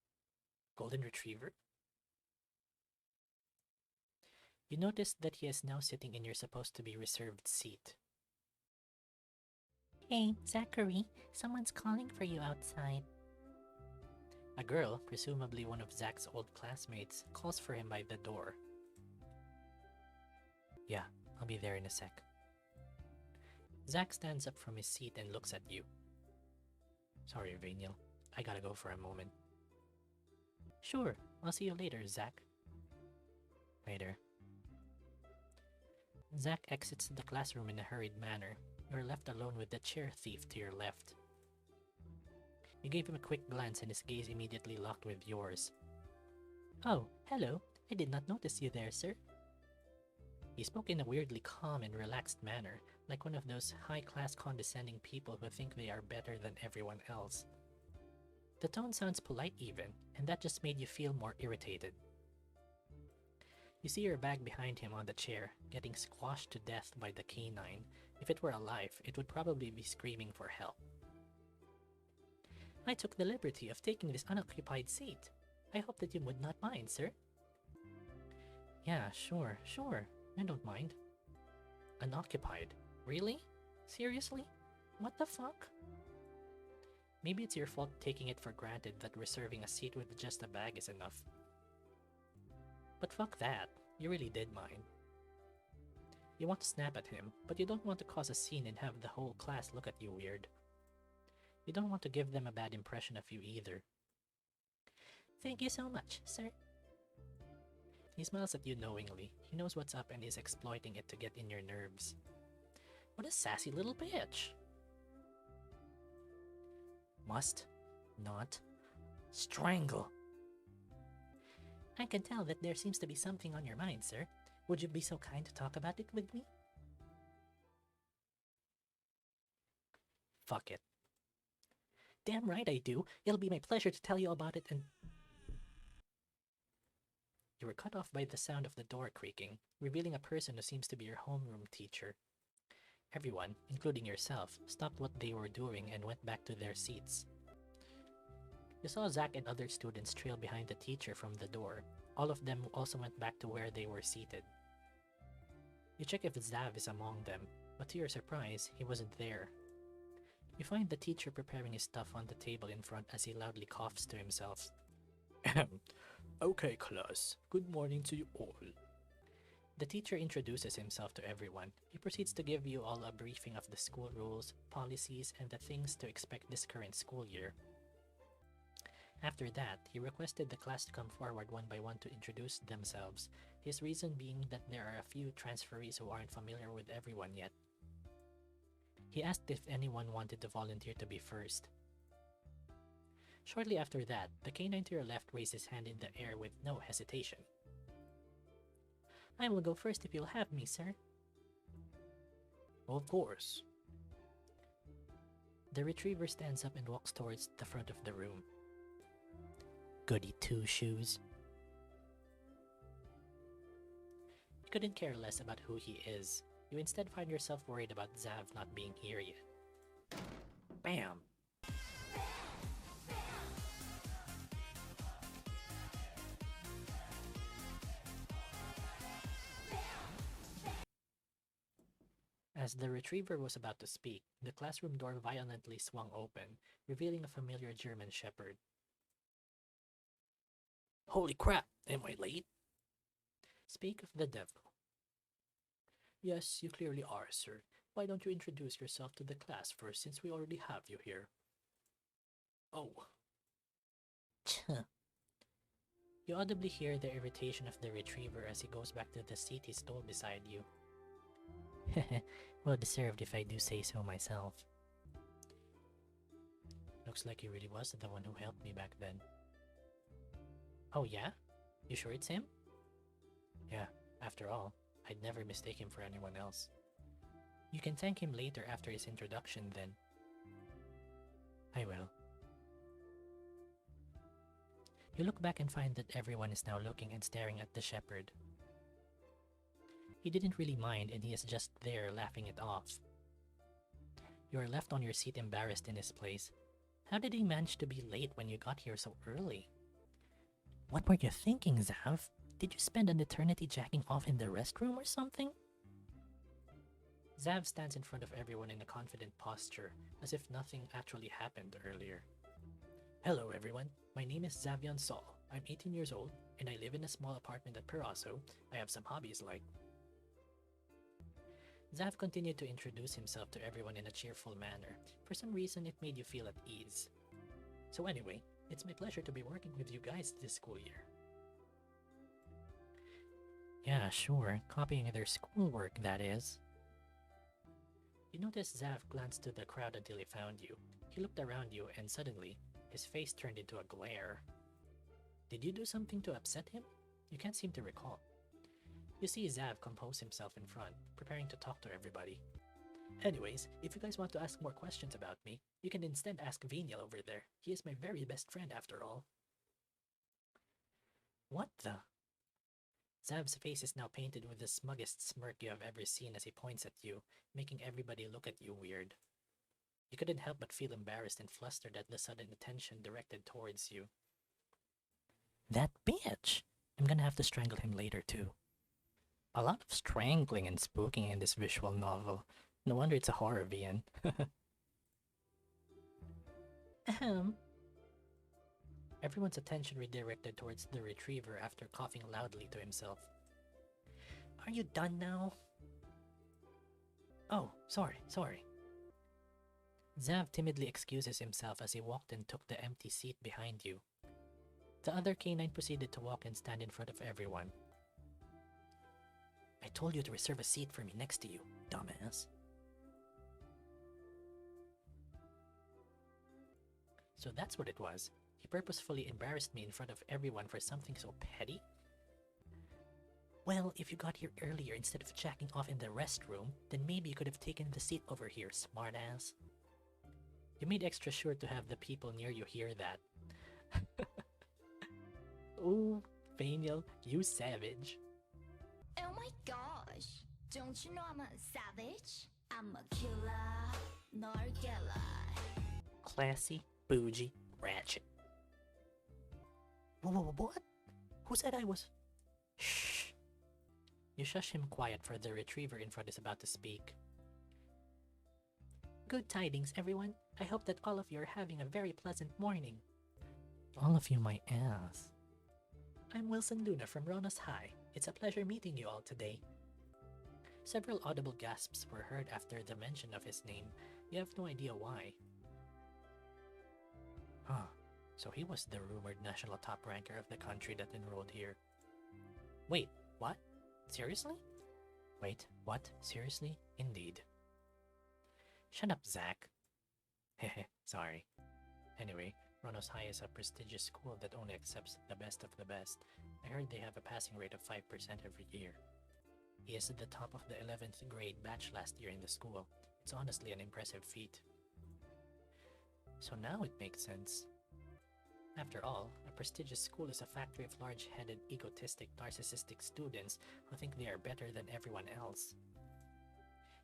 golden retriever. You noticed that he is now sitting in your supposed-to-be reserved seat. Hey, Zachary, someone's calling for you outside. A girl, presumably one of Zach's old classmates, calls for him by the door. Yeah, I'll be there in a sec. Zach stands up from his seat and looks at you. Sorry, Vaniel. I gotta go for a moment. Sure, I'll see you later, Zach. Later. Zach exits the classroom in a hurried manner. You're left alone with the chair thief to your left. You gave him a quick glance and his gaze immediately locked with yours. Oh, hello. I did not notice you there, sir. He spoke in a weirdly calm and relaxed manner, like one of those high-class condescending people who think they are better than everyone else. The tone sounds polite even, and that just made you feel more irritated. You see your bag behind him on the chair, getting squashed to death by the canine. If it were alive, it would probably be screaming for help. I took the liberty of taking this unoccupied seat. I hope that you would not mind, sir. Yeah, sure. I don't mind. Unoccupied? Really? Seriously? What the fuck? Maybe it's your fault taking it for granted that reserving a seat with just a bag is enough. But fuck that. You really did mind. You want to snap at him, but you don't want to cause a scene and have the whole class look at you weird. You don't want to give them a bad impression of you either. Thank you so much, sir. He smiles at you knowingly. He knows what's up and is exploiting it to get in your nerves. What a sassy little bitch! Must not strangle. I can tell that there seems to be something on your mind, sir. Would you be so kind to talk about it with me? Fuck it. Damn right I do. It'll be my pleasure to tell you about it and... You were cut off by the sound of the door creaking, revealing a person who seems to be your homeroom teacher. Everyone, including yourself, stopped what they were doing and went back to their seats. You saw Zach and other students trail behind the teacher from the door. All of them also went back to where they were seated. You check if Zav is among them, but to your surprise, he wasn't there. You find the teacher preparing his stuff on the table in front as he loudly coughs to himself. Okay, class. Good morning to you all. The teacher introduces himself to everyone. He proceeds to give you all a briefing of the school rules, policies, and the things to expect this current school year. After that, he requested the class to come forward one by one to introduce themselves, his reason being that there are a few transferees who aren't familiar with everyone yet. He asked if anyone wanted to volunteer to be first. Shortly after that, the canine to your left raised his hand in the air with no hesitation. I will go first if you'll have me, sir. Of course. The retriever stands up and walks towards the front of the room. Goody two-shoes. You couldn't care less about who he is. You instead find yourself worried about Zav not being here yet. Bam! As the retriever was about to speak, the classroom door violently swung open, revealing a familiar German shepherd. Holy crap! Am I late? Speak of the devil. Yes, you clearly are, sir. Why don't you introduce yourself to the class first, since we already have you here? Oh. You audibly hear the irritation of the retriever as he goes back to the seat he stole beside you. Well deserved if I do say so myself. Looks like he really was the one who helped me back then. Oh yeah? You sure it's him? Yeah, after all, I'd never mistake him for anyone else. You can thank him later after his introduction then. I will. You look back and find that everyone is now looking and staring at the shepherd. He didn't really mind and he is just there laughing it off. You are left on your seat embarrassed in his place. How did he manage to be late when you got here so early? What were you thinking, Zav? Did you spend an eternity jacking off in the restroom or something? Zav stands in front of everyone in a confident posture, as if nothing actually happened earlier. Hello everyone, my name is Zavion Sol. I'm 18 years old, and I live in a small apartment at Peraso. I have some hobbies like... Zav continued to introduce himself to everyone in a cheerful manner. For some reason, it made you feel at ease. So anyway, it's my pleasure to be working with you guys this school year. Yeah, sure. Copying their schoolwork, that is. You noticed Zav glanced to the crowd until he found you. He looked around you and suddenly, his face turned into a glare. Did you do something to upset him? You can't seem to recall. You see Zav compose himself in front, preparing to talk to everybody. Anyways, if you guys want to ask more questions about me, you can instead ask Vaniel over there. He is my very best friend after all. What the? Zav's face is now painted with the smuggest smirk you have ever seen as he points at you, making everybody look at you weird. You couldn't help but feel embarrassed and flustered at the sudden attention directed towards you. That bitch! I'm gonna have to strangle him later too. A lot of strangling and spooking in this visual novel. No wonder it's a horror, Vian. Ahem. Everyone's attention redirected towards the retriever after coughing loudly to himself. Are you done now? Oh, sorry. Zav timidly excuses himself as he walked and took the empty seat behind you. The other canine proceeded to walk and stand in front of everyone. I told you to reserve a seat for me next to you, dumbass. So that's what it was. He purposefully embarrassed me in front of everyone for something so petty? Well, if you got here earlier instead of jacking off in the restroom, then maybe you could have taken the seat over here, smartass. You made extra sure to have the people near you hear that. Ooh, Vaniel, you savage. Oh my gosh, don't you know I'm a savage? I'm a killer, Nargilla. Classy, bougie, ratchet. What? Who said I was? Shh. You shush him quiet for the retriever in front is about to speak. Good tidings, everyone. I hope that all of you are having a very pleasant morning. All of you my ass. I'm Wilson Luna from Ronos High. It's a pleasure meeting you all today. Several audible gasps were heard after the mention of his name. You have no idea why. Huh. So he was the rumored national top ranker of the country that enrolled here. Wait, what? Seriously? Wait, what? Seriously? Indeed. Shut up, Zach. Hehe, sorry. Anyway, Ronos High is a prestigious school that only accepts the best of the best. I heard they have a passing rate of 5% every year. He is at the top of the 11th grade batch last year in the school. It's honestly an impressive feat. So now it makes sense. After all, a prestigious school is a factory of large-headed, egotistic, narcissistic students who think they are better than everyone else.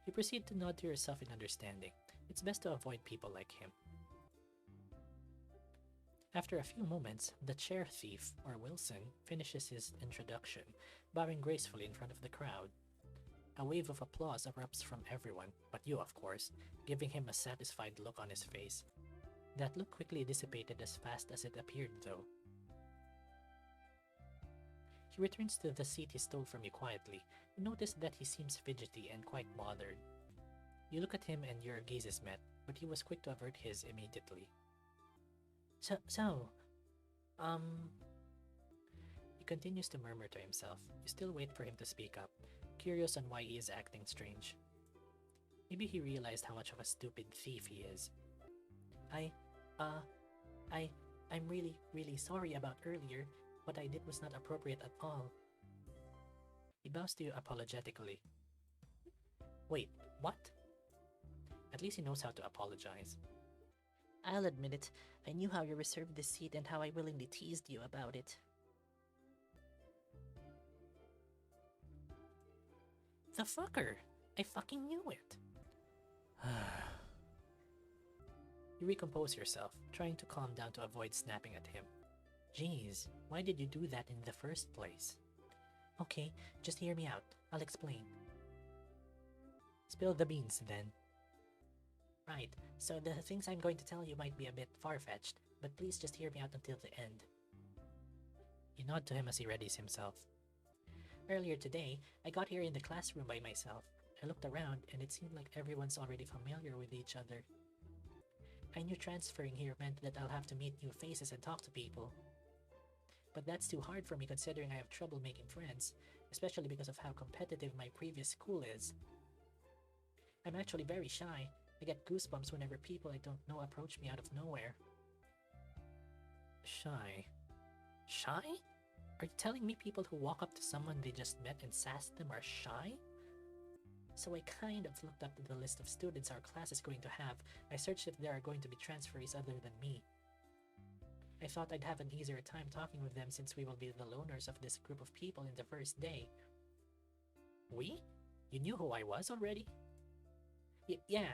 You proceed to nod to yourself in understanding. It's best to avoid people like him. After a few moments, the chair thief, or Wilson, finishes his introduction, bowing gracefully in front of the crowd. A wave of applause erupts from everyone, but you, of course, giving him a satisfied look on his face. That look quickly dissipated as fast as it appeared, though. He returns to the seat he stole from you quietly. You notice that he seems fidgety and quite bothered. You look at him and your gazes met, but he was quick to avert his immediately. He continues to murmur to himself. You still wait for him to speak up, curious on why he is acting strange. Maybe he realized how much of a stupid thief he is. I'm really sorry about earlier. What I did was not appropriate at all. He bows to you apologetically. Wait, what? At least he knows how to apologize. I'll admit it. I knew how you reserved this seat and how I willingly teased you about it. The fucker! I fucking knew it! You recompose yourself, trying to calm down to avoid snapping at him. Jeez, why did you do that in the first place? Okay, just hear me out. I'll explain. Spill the beans, then. Right, so the things I'm going to tell you might be a bit far-fetched, but please just hear me out until the end. You nod to him as he readies himself. Earlier today, I got here in the classroom by myself. I looked around, and it seemed like everyone's already familiar with each other. I knew transferring here meant that I'll have to meet new faces and talk to people. But that's too hard for me considering I have trouble making friends, especially because of how competitive my previous school is. I'm actually very shy. I get goosebumps whenever people I don't know approach me out of nowhere. Shy? Shy? Are you telling me people who walk up to someone they just met and sass them are shy? So I kind of looked up the list of students our class is going to have. I searched if there are going to be transferees other than me. I thought I'd have an easier time talking with them since we will be the loners of this group of people in the first day. We? You knew who I was already? Yeah,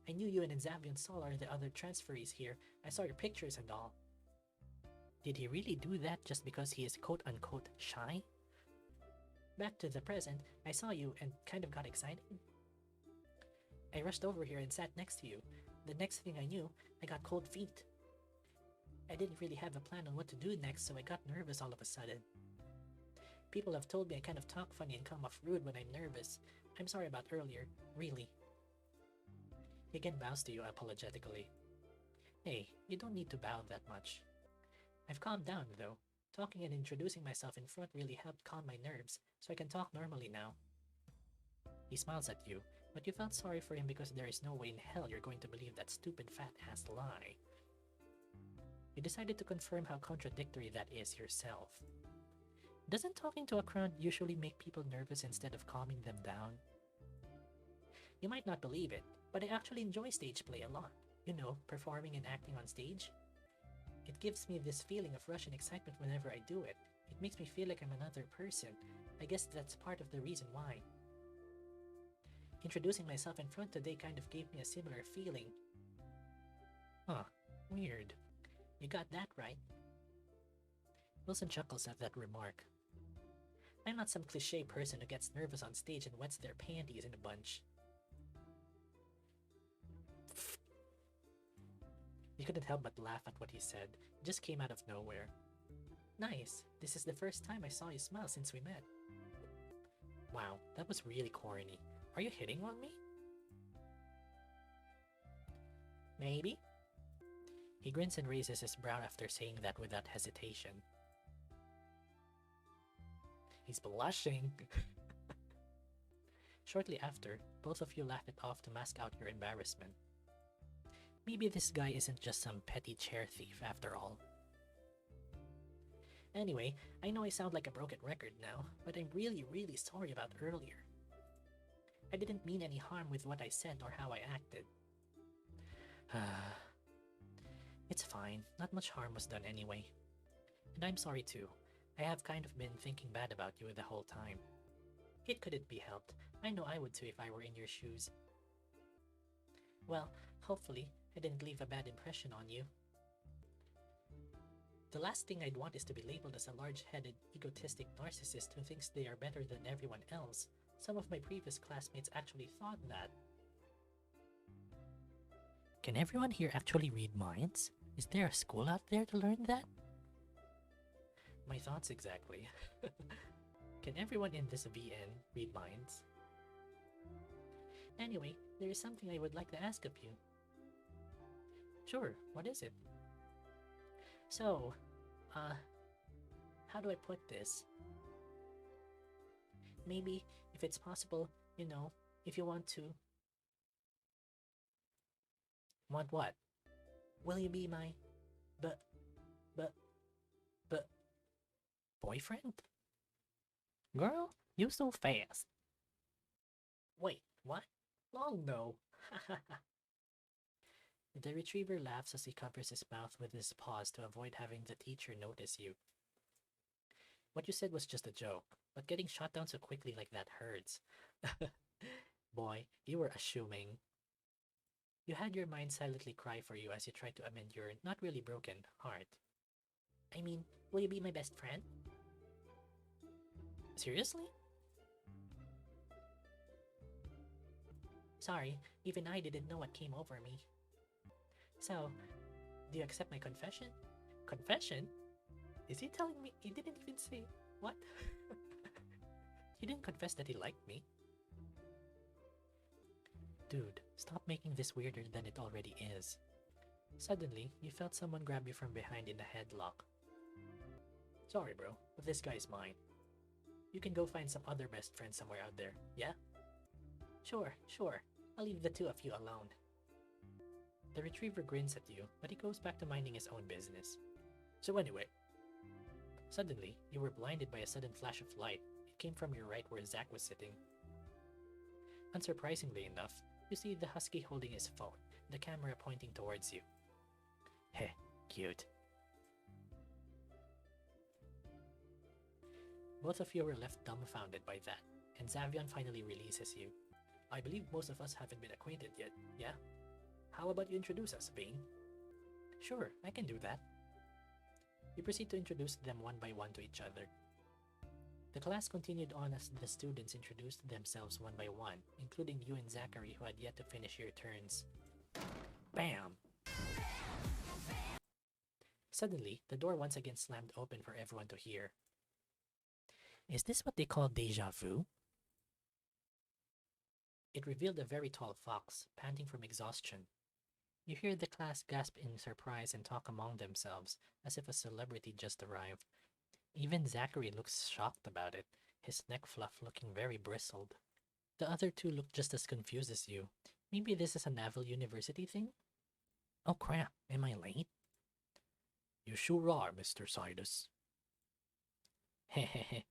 I knew you and Xavier and Sol are the other transferees here. I saw your pictures and all. Did he really do that just because he is quote-unquote shy? Back to the present, I saw you and kind of got excited. I rushed over here and sat next to you. The next thing I knew, I got cold feet. I didn't really have a plan on what to do next, so I got nervous all of a sudden. People have told me I kind of talk funny and come off rude when I'm nervous. I'm sorry about earlier, really. He again bows to you apologetically. Hey, you don't need to bow that much. I've calmed down, though. Talking and introducing myself in front really helped calm my nerves, so I can talk normally now. He smiles at you, but you felt sorry for him because there is no way in hell you're going to believe that stupid fat-ass lie. You decided to confirm how contradictory that is yourself. Doesn't talking to a crowd usually make people nervous instead of calming them down? You might not believe it, but I actually enjoy stage play a lot. You know, performing and acting on stage. It gives me this feeling of rush and excitement whenever I do it. It makes me feel like I'm another person. I guess that's part of the reason why. Introducing myself in front today kind of gave me a similar feeling. Huh, weird. You got that right. Wilson chuckles at that remark. I'm not some cliche person who gets nervous on stage and wets their panties in a bunch. You couldn't help but laugh at what he said. It just came out of nowhere. Nice. This is the first time I saw you smile since we met. Wow, that was really corny. Are you hitting on me? Maybe. He grins and raises his brow after saying that without hesitation. He's blushing. Shortly after, both of you laugh it off to mask out your embarrassment. Maybe this guy isn't just some petty chair thief after all. Anyway, I know I sound like a broken record now, but I'm really sorry about earlier. I didn't mean any harm with what I said or how I acted. It's fine, not much harm was done anyway. And I'm sorry too. I have kind of been thinking bad about you the whole time. It couldn't be helped. I know I would too if I were in your shoes. Well, hopefully, I didn't leave a bad impression on you. The last thing I'd want is to be labeled as a large-headed, egotistic narcissist who thinks they are better than everyone else. Some of my previous classmates actually thought that. Can everyone here actually read minds? Is there a school out there to learn that? My thoughts exactly. Can everyone in this VN read minds? Anyway, there is something I would like to ask of you. Sure, what is it? So, how do I put this? Maybe, if it's possible, you know, if you want to. Want what? Will you be my boyfriend? Girl, you so fast. Wait, what? Long no. The retriever laughs as he covers his mouth with his paws to avoid having the teacher notice you. What you said was just a joke, but getting shot down so quickly like that hurts. Boy, you were assuming. You had your mind silently cry for you as you tried to amend your not really broken heart. I mean, will you be my best friend? Seriously? Sorry, even I didn't know what came over me. So, do you accept my confession? Confession? Is he telling me he didn't even say what? He didn't confess that he liked me. Dude, stop making this weirder than it already is. Suddenly, you felt someone grab you from behind in a headlock. Sorry bro, but this guy's mine. You can go find some other best friend somewhere out there, yeah? Sure. I'll leave the two of you alone. The retriever grins at you, but he goes back to minding his own business. So anyway, suddenly, you were blinded by a sudden flash of light. It came from your right where Zack was sitting. Unsurprisingly enough, you see the husky holding his phone, the camera pointing towards you. Heh, cute. Both of you were left dumbfounded by that, and Xavion finally releases you. I believe most of us haven't been acquainted yet, yeah? How about you introduce us, Vane? Sure, I can do that. You proceed to introduce them one by one to each other. The class continued on as the students introduced themselves one by one, including you and Zachary, who had yet to finish your turns. Bam! Suddenly, the door once again slammed open for everyone to hear. Is this what they call déjà vu? It revealed a very tall fox, panting from exhaustion. You hear the class gasp in surprise and talk among themselves, as if a celebrity just arrived. Even Zachary looks shocked about it, his neck fluff looking very bristled. The other two look just as confused as you. Maybe this is a Naval University thing? Oh crap, am I late? You sure are, Mr. Sidus. Hehehe.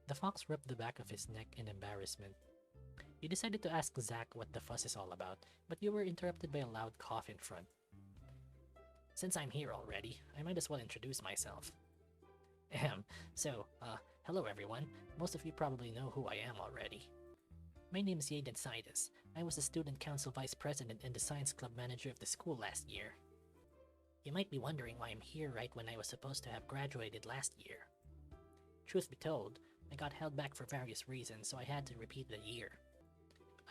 The fox rubbed the back of his neck in embarrassment. You decided to ask Zack what the fuss is all about, but you were interrupted by a loud cough in front. Since I'm here already, I might as well introduce myself. Hello everyone. Most of you probably know who I am already. My name is Yaden Sidus. I was the student council vice president and the science club manager of the school last year. You might be wondering why I'm here right when I was supposed to have graduated last year. Truth be told, I got held back for various reasons, so I had to repeat the year.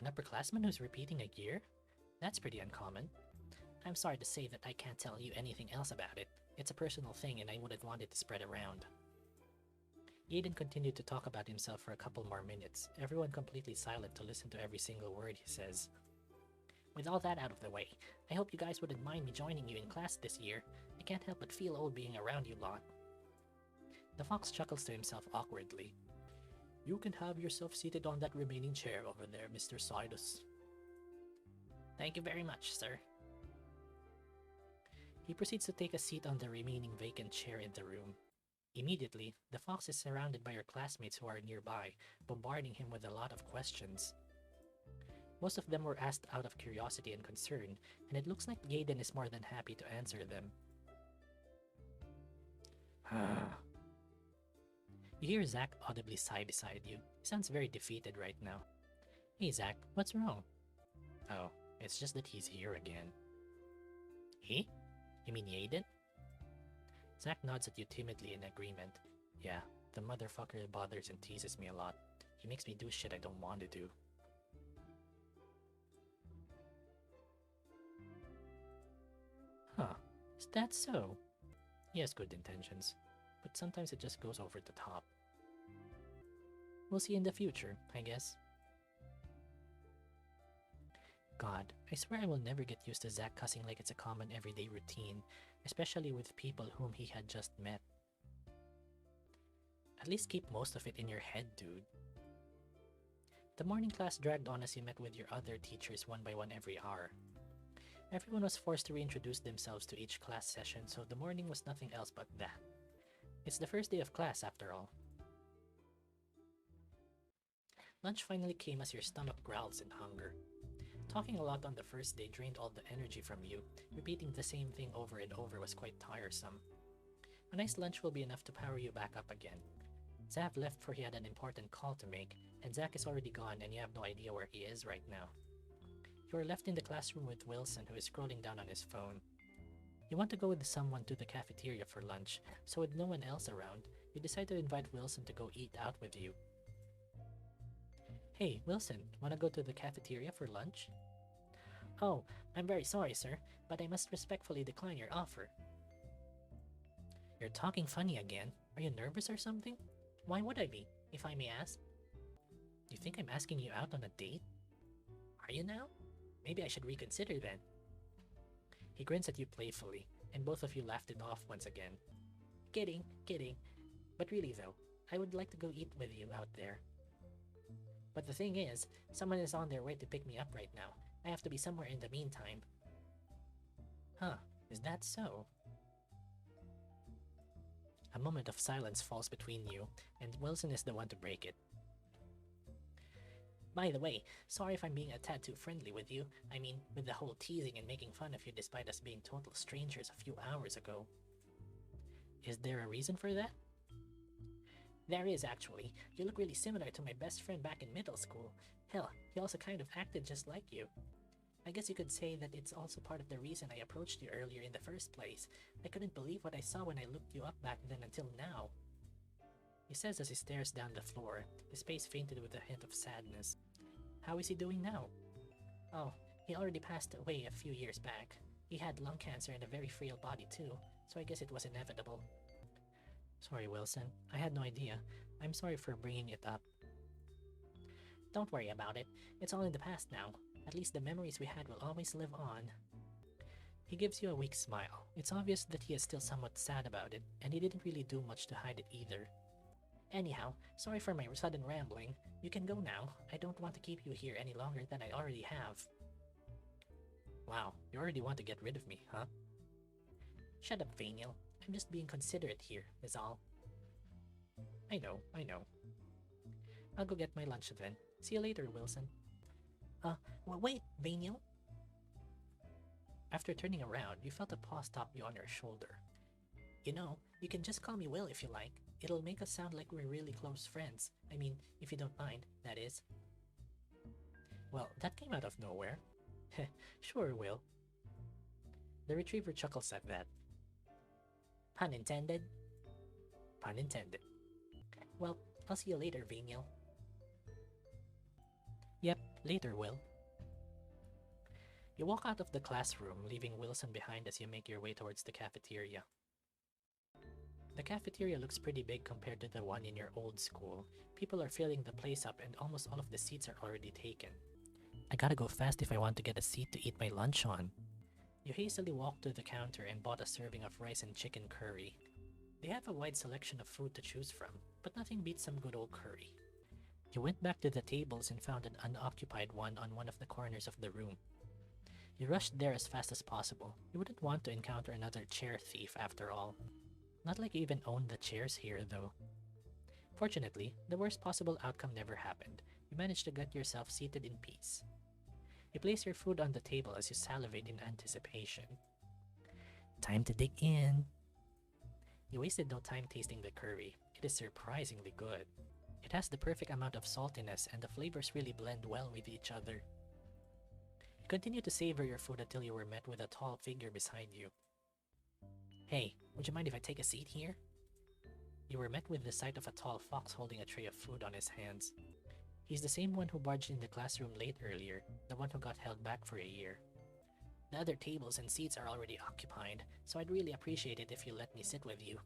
An upperclassman who's repeating a year? That's pretty uncommon. I'm sorry to say that I can't tell you anything else about it. It's a personal thing and I wouldn't want it to spread around. Aiden continued to talk about himself for a couple more minutes, everyone completely silent to listen to every single word he says. With all that out of the way, I hope you guys wouldn't mind me joining you in class this year. I can't help but feel old being around you lot. The fox chuckles to himself awkwardly. You can have yourself seated on that remaining chair over there, Mr. Sidus. Thank you very much, sir. He proceeds to take a seat on the remaining vacant chair in the room. Immediately, the fox is surrounded by her classmates who are nearby, bombarding him with a lot of questions. Most of them were asked out of curiosity and concern, and it looks like Yaden is more than happy to answer them. You hear Zach audibly sigh beside you. He sounds very defeated right now. Hey Zach, what's wrong? Oh, it's just that he's here again. He? You mean Yaden? Zach nods at you timidly in agreement. Yeah, the motherfucker bothers and teases me a lot. He makes me do shit I don't want to do. Huh, is that so? He has good intentions, but sometimes it just goes over the top. We'll see in the future, I guess. God, I swear I will never get used to Zach cussing like it's a common everyday routine, especially with people whom he had just met. At least keep most of it in your head, dude. The morning class dragged on as you met with your other teachers one by one every hour. Everyone was forced to reintroduce themselves to each class session, so the morning was nothing else but that. It's the first day of class, after all. Lunch finally came as your stomach growls in hunger. Talking a lot on the first day drained all the energy from you. Repeating the same thing over and over was quite tiresome. A nice lunch will be enough to power you back up again. Zav left for he had an important call to make, and Zach is already gone and you have no idea where he is right now. You are left in the classroom with Wilson, who is scrolling down on his phone. You want to go with someone to the cafeteria for lunch, so with no one else around, you decide to invite Wilson to go eat out with you. Hey, Wilson, wanna go to the cafeteria for lunch? Oh, I'm very sorry, sir, but I must respectfully decline your offer. You're talking funny again. Are you nervous or something? Why would I be, if I may ask? You think I'm asking you out on a date? Are you now? Maybe I should reconsider then. He grins at you playfully, and both of you laughed it off once again. Kidding, kidding. But really though, I would like to go eat with you out there. But the thing is, someone is on their way to pick me up right now. I have to be somewhere in the meantime. Huh, is that so? A moment of silence falls between you, and Wilson is the one to break it. By the way, sorry if I'm being a tad too friendly with you. I mean, with the whole teasing and making fun of you despite us being total strangers a few hours ago. Is there a reason for that? There is, actually. You look really similar to my best friend back in middle school. Hell, he also kind of acted just like you. I guess you could say that it's also part of the reason I approached you earlier in the first place. I couldn't believe what I saw when I looked you up back then until now. He says as he stares down the floor, his face fainted with a hint of sadness. How is he doing now? Oh, he already passed away a few years back. He had lung cancer and a very frail body too, so I guess it was inevitable. Sorry, Wilson. I had no idea. I'm sorry for bringing it up. Don't worry about it. It's all in the past now. At least the memories we had will always live on. He gives you a weak smile. It's obvious that he is still somewhat sad about it, and he didn't really do much to hide it either. Anyhow, sorry for my sudden rambling. You can go now. I don't want to keep you here any longer than I already have. Wow, you already want to get rid of me, huh? Shut up, Vaniel. I'm just being considerate here, is all. I know. I'll go get my lunch then. See you later, Wilson. Well, wait, Vaniel. After turning around, you felt a paw stop you on your shoulder. You know, you can just call me Will if you like. It'll make us sound like we're really close friends. I mean, if you don't mind, that is. Well, that came out of nowhere. Heh, sure, Will. The retriever chuckles at that. Pun intended? Pun intended. Well, I'll see you later, Vaniel. Yep, later, Will. You walk out of the classroom, leaving Wilson behind as you make your way towards the cafeteria. The cafeteria looks pretty big compared to the one in your old school. People are filling the place up and almost all of the seats are already taken. I gotta go fast if I want to get a seat to eat my lunch on. You hastily walked to the counter and bought a serving of rice and chicken curry. They have a wide selection of food to choose from, but nothing beats some good old curry. You went back to the tables and found an unoccupied one on one of the corners of the room. You rushed there as fast as possible. You wouldn't want to encounter another chair thief after all. Not like you even own the chairs here, though. Fortunately, the worst possible outcome never happened. You managed to get yourself seated in peace. You place your food on the table as you salivate in anticipation. Time to dig in. You wasted no time tasting the curry. It is surprisingly good. It has the perfect amount of saltiness and the flavors really blend well with each other. You continue to savor your food until you were met with a tall figure beside you. Hey, would you mind if I take a seat here? You were met with the sight of a tall fox holding a tray of food on his hands. He's the same one who barged in the classroom late earlier, the one who got held back for a year. The other tables and seats are already occupied, so I'd really appreciate it if you let me sit with you.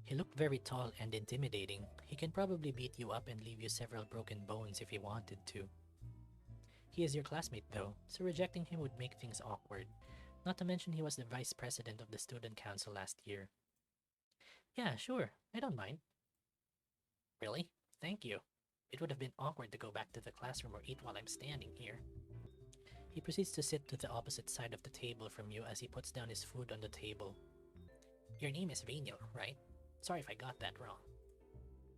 He looked very tall and intimidating. He can probably beat you up and leave you several broken bones if he wanted to. He is your classmate though, so rejecting him would make things awkward. Not to mention he was the vice president of the student council last year. Yeah, sure, I don't mind. Really? Thank you. It would have been awkward to go back to the classroom or eat while I'm standing here. He proceeds to sit to the opposite side of the table from you as he puts down his food on the table. Your name is Vaniel, right? Sorry if I got that wrong.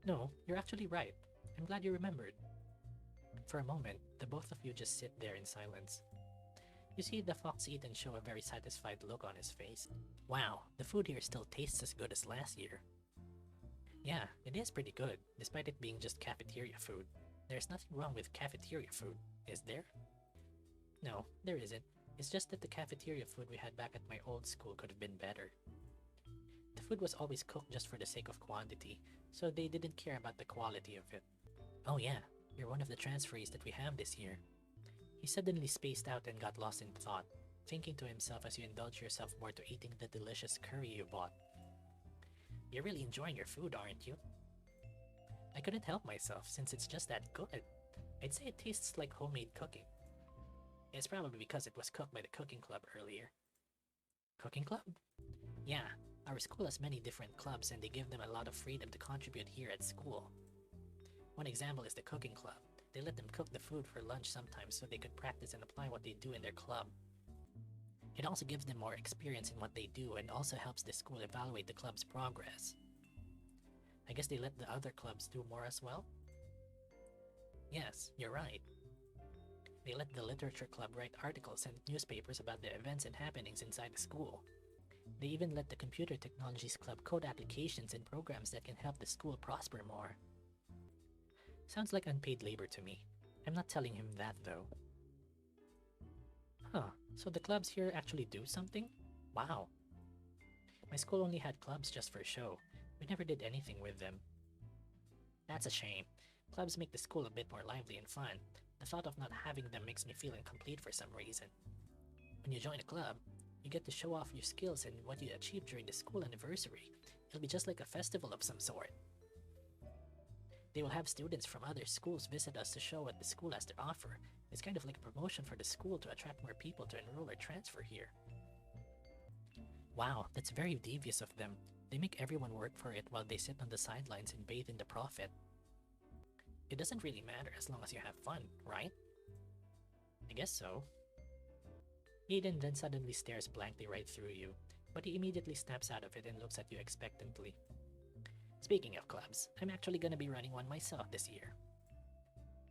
No, you're actually right. I'm glad you remembered. For a moment, the both of you just sit there in silence. You see the fox eat and show a very satisfied look on his face. Wow, the food here still tastes as good as last year. Yeah, it is pretty good, despite it being just cafeteria food. There's nothing wrong with cafeteria food, is there? No, there isn't. It's just that the cafeteria food we had back at my old school could have been better. The food was always cooked just for the sake of quantity, so they didn't care about the quality of it. Oh yeah, you're one of the transferees that we have this year. He suddenly spaced out and got lost in thought, thinking to himself as you indulge yourself more to eating the delicious curry you bought. You're really enjoying your food, aren't you? I couldn't help myself since it's just that good. I'd say it tastes like homemade cooking. It's probably because it was cooked by the cooking club earlier. Cooking club? Yeah, our school has many different clubs and they give them a lot of freedom to contribute here at school. One example is the cooking club. They let them cook the food for lunch sometimes so they could practice and apply what they do in their club. It also gives them more experience in what they do and also helps the school evaluate the club's progress. I guess they let the other clubs do more as well? Yes, you're right. They let the literature club write articles and newspapers about the events and happenings inside the school. They even let the computer technologies club code applications and programs that can help the school prosper more. Sounds like unpaid labor to me. I'm not telling him that though. Huh, so the clubs here actually do something? Wow. My school only had clubs just for show. We never did anything with them. That's a shame. Clubs make the school a bit more lively and fun. The thought of not having them makes me feel incomplete for some reason. When you join a club, you get to show off your skills and what you achieved during the school anniversary. It'll be just like a festival of some sort. They will have students from other schools visit us to show what the school has to offer. It's kind of like a promotion for the school to attract more people to enroll or transfer here. Wow, that's very devious of them. They make everyone work for it while they sit on the sidelines and bathe in the profit. It doesn't really matter as long as you have fun, right? I guess so. Aiden then suddenly stares blankly right through you, but he immediately snaps out of it and looks at you expectantly. Speaking of clubs, I'm actually gonna be running one myself this year.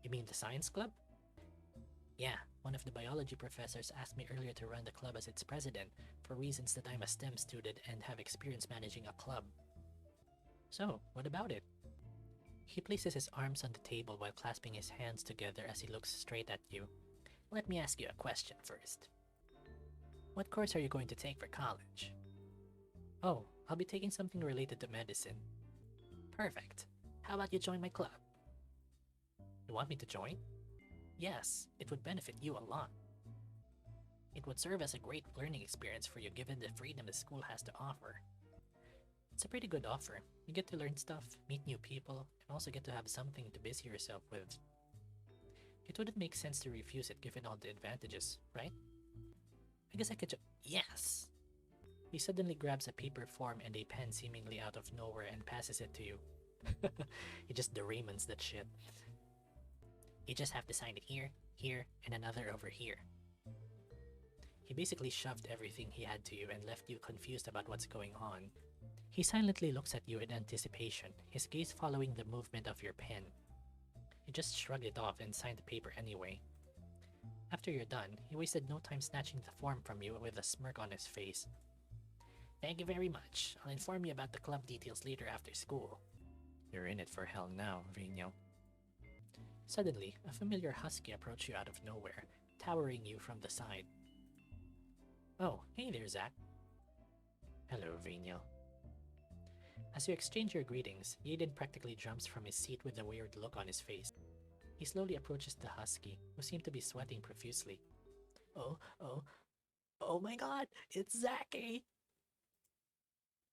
You mean the science club? Yeah, one of the biology professors asked me earlier to run the club as its president for reasons that I'm a STEM student and have experience managing a club. So, what about it? He places his arms on the table while clasping his hands together as he looks straight at you. Let me ask you a question first. What course are you going to take for college? Oh, I'll be taking something related to medicine. Perfect. How about you join my club? You want me to join? Yes, it would benefit you a lot. It would serve as a great learning experience for you given the freedom the school has to offer. It's a pretty good offer. You get to learn stuff, meet new people, and also get to have something to busy yourself with. It wouldn't make sense to refuse it given all the advantages, right? I guess I could Yes! He suddenly grabs a paper form and a pen seemingly out of nowhere and passes it to you. He just Doraemons that shit. You just have to sign it here, here, and another over here. He basically shoved everything he had to you and left you confused about what's going on. He silently looks at you in anticipation, his gaze following the movement of your pen. You just shrugged it off and signed the paper anyway. After you're done, he wasted no time snatching the form from you with a smirk on his face. Thank you very much. I'll inform you about the club details later after school. You're in it for hell now, Vaniel. Suddenly, a familiar husky approached you out of nowhere, towering you from the side. Oh, hey there, Zach. Hello, Vaniel. As you exchange your greetings, Yaden practically jumps from his seat with a weird look on his face. He slowly approaches the husky, who seemed to be sweating profusely. Oh my god, it's Zachy!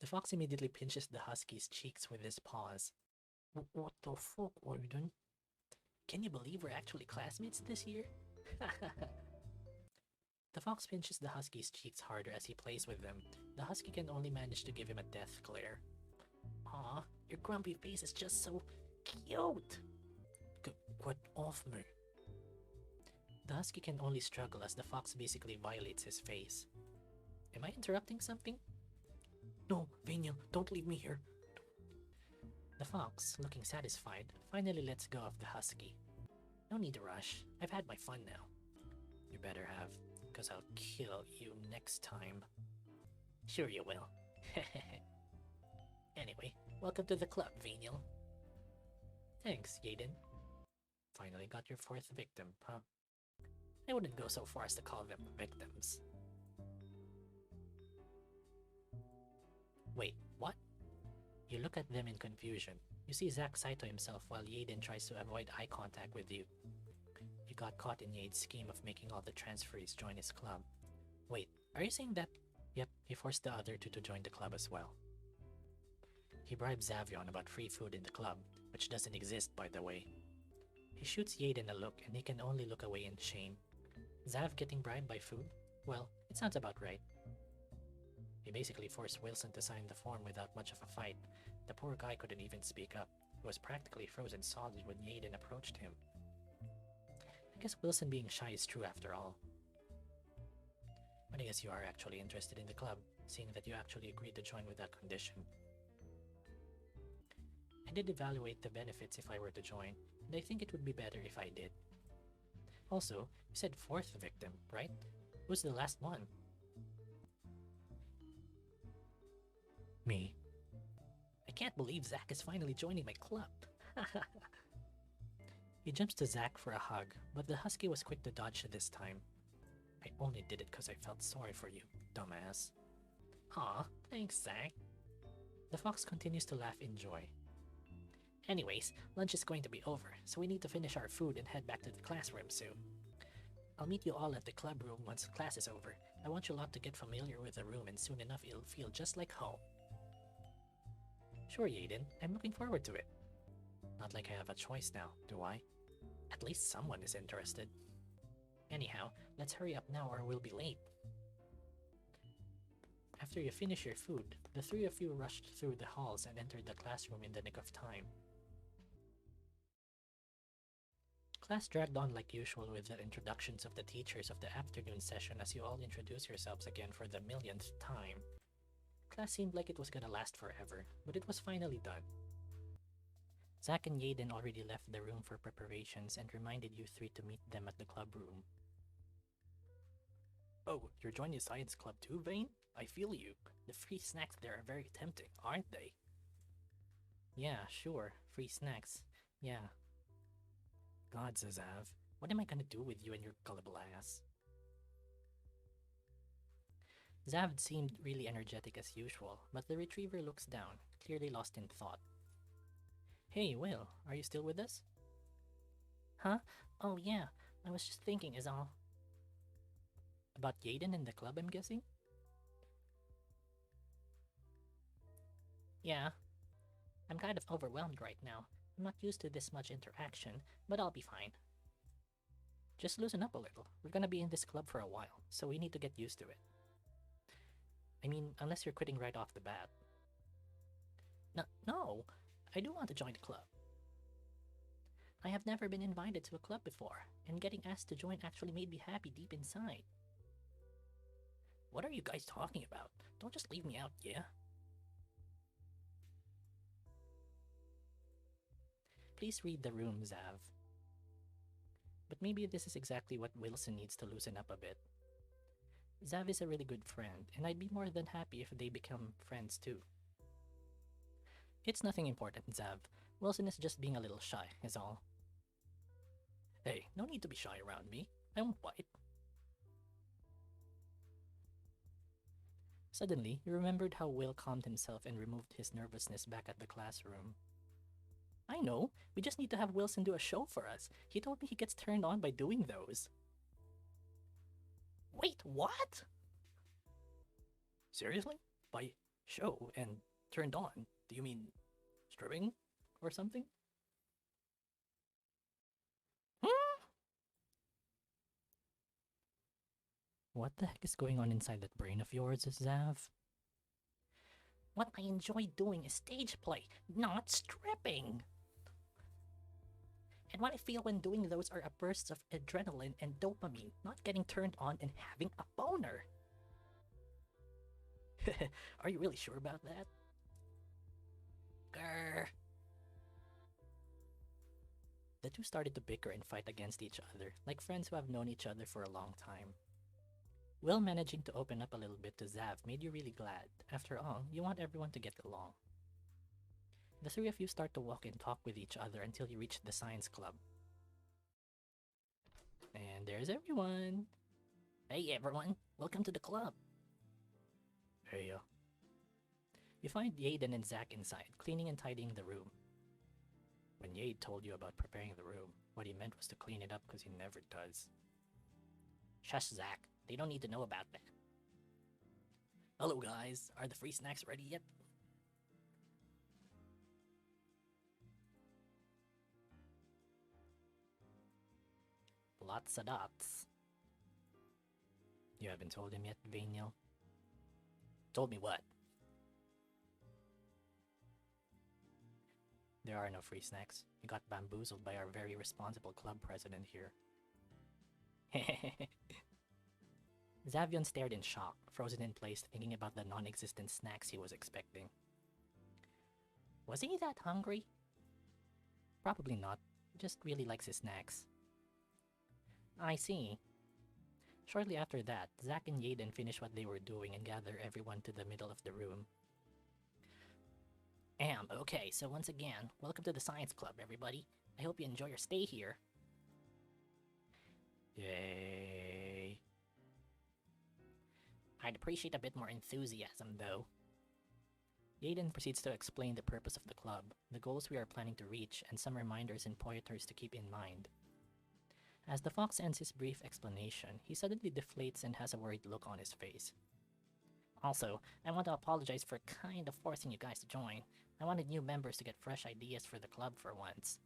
The fox immediately pinches the husky's cheeks with his paws. What the fuck, Warden? Can you believe we're actually classmates this year? The fox pinches the husky's cheeks harder as he plays with them. The husky can only manage to give him a death glare. Aw, your grumpy face is just so cute! Get off me. The husky can only struggle as the fox basically violates his face. Am I interrupting something? No, Vaniel, don't leave me here. The fox, looking satisfied, finally lets go of the husky. No need to rush. I've had my fun now. You better have, because I'll kill you next time. Sure you will. Anyway, welcome to the club, Vaniel. Thanks, Yaden. Finally got your fourth victim, huh? I wouldn't go so far as to call them victims. Wait, what? You look at them in confusion. You see Zack Saito himself while Yaden tries to avoid eye contact with you. You got caught in Yade's scheme of making all the transferees join his club. Wait, are you saying that? Yep, he forced the other two to join the club as well. He bribed Zavion about free food in the club, which doesn't exist by the way. He shoots Yaden a look and he can only look away in shame. Zav getting bribed by food? Well, it sounds about right. He basically forced Wilson to sign the form without much of a fight. The poor guy couldn't even speak up. He was practically frozen solid when Yaden approached him. I guess Wilson being shy is true after all. But I guess you are actually interested in the club, seeing that you actually agreed to join with that condition. I did evaluate the benefits if I were to join, and I think it would be better if I did. Also, you said fourth victim, right? Who's the last one? Me. I can't believe Zack is finally joining my club. He jumps to Zack for a hug, but the husky was quick to dodge this time. I only did it because I felt sorry for you, dumbass. Aw, thanks, Zack. The fox continues to laugh in joy. Anyways, lunch is going to be over, so we need to finish our food and head back to the classroom soon. I'll meet you all at the club room once class is over. I want you lot to get familiar with the room and soon enough it'll feel just like home. Sure, Yaden, I'm looking forward to it. Not like I have a choice now, do I? At least someone is interested. Anyhow, let's hurry up now or we'll be late. After you finish your food, the three of you rushed through the halls and entered the classroom in the nick of time. Class dragged on like usual with the introductions of the teachers of the afternoon session as you all introduce yourselves again for the millionth time. Class seemed like it was gonna last forever, but it was finally done. Zack and Yaden already left the room for preparations and reminded you three to meet them at the club room. Oh, you're joining the science club too, Vane? I feel you. The free snacks there are very tempting, aren't they? Yeah, sure. Free snacks. Yeah. God, Zazav, what am I gonna do with you and your gullible ass? Zav seemed really energetic as usual, but the retriever looks down, clearly lost in thought. Hey, Will, are you still with us? Huh? Oh yeah, I was just thinking is all. About Yaden and the club, I'm guessing? Yeah, I'm kind of overwhelmed right now. I'm not used to this much interaction, but I'll be fine. Just loosen up a little. We're gonna be in this club for a while, so we need to get used to it. I mean, unless you're quitting right off the bat. No, I do want to join the club. I have never been invited to a club before, and getting asked to join actually made me happy deep inside. What are you guys talking about? Don't just leave me out, yeah? Please read the room, Zav. But maybe this is exactly what Wilson needs to loosen up a bit. Zav is a really good friend, and I'd be more than happy if they become friends too. It's nothing important, Zav. Wilson is just being a little shy, is all. Hey, no need to be shy around me. I won't bite. Suddenly, he remembered how Will calmed himself and removed his nervousness back at the classroom. I know, we just need to have Wilson do a show for us. He told me he gets turned on by doing those. Wait, what? Seriously? By show and turned on? Do you mean stripping or something? What the heck is going on inside that brain of yours, Zav? What I enjoy doing is stage play, not stripping. And what I feel when doing those are a bursts of adrenaline and dopamine, not getting turned on and having a boner. Are you really sure about that? Grr. The two started to bicker and fight against each other, like friends who have known each other for a long time. Will managing to open up a little bit to Zav made you really glad. After all, you want everyone to get along. The three of you start to walk and talk with each other until you reach the science club. And there's everyone. Hey everyone, welcome to the club. Hey. You find Yaden and Zach inside, cleaning and tidying the room. When Yade told you about preparing the room, what he meant was to clean it up because he never does. Shush, Zach. They don't need to know about that. Hello guys, are the free snacks ready yet? Lots of dots. You haven't told him yet, Vaniel? Told me what? There are no free snacks. You got bamboozled by our very responsible club president here. Zavion stared in shock, frozen in place, thinking about the non-existent snacks he was expecting. Was he that hungry? Probably not. Just really likes his snacks. I see. Shortly after that, Zack and Yaden finish what they were doing and gather everyone to the middle of the room. Okay, so once again, welcome to the Science Club, everybody. I hope you enjoy your stay here. Yay. I'd appreciate a bit more enthusiasm, though. Yaden proceeds to explain the purpose of the club, the goals we are planning to reach, and some reminders and pointers to keep in mind. As the fox ends his brief explanation, he suddenly deflates and has a worried look on his face. Also, I want to apologize for kind of forcing you guys to join. I wanted new members to get fresh ideas for the club for once.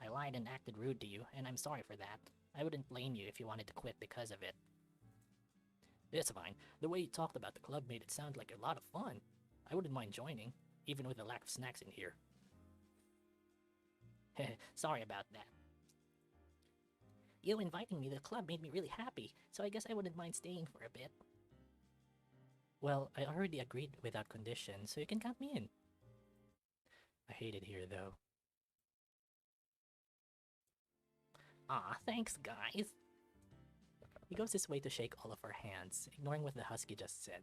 I lied and acted rude to you, and I'm sorry for that. I wouldn't blame you if you wanted to quit because of it. It's fine. The way you talked about the club made it sound like a lot of fun. I wouldn't mind joining, even with the lack of snacks in here. Sorry about that. You inviting me to the club made me really happy, so I guess I wouldn't mind staying for a bit. Well, I already agreed without condition, so you can count me in. I hate it here, though. Aw, thanks, guys. He goes his way to shake all of our hands, ignoring what the husky just said.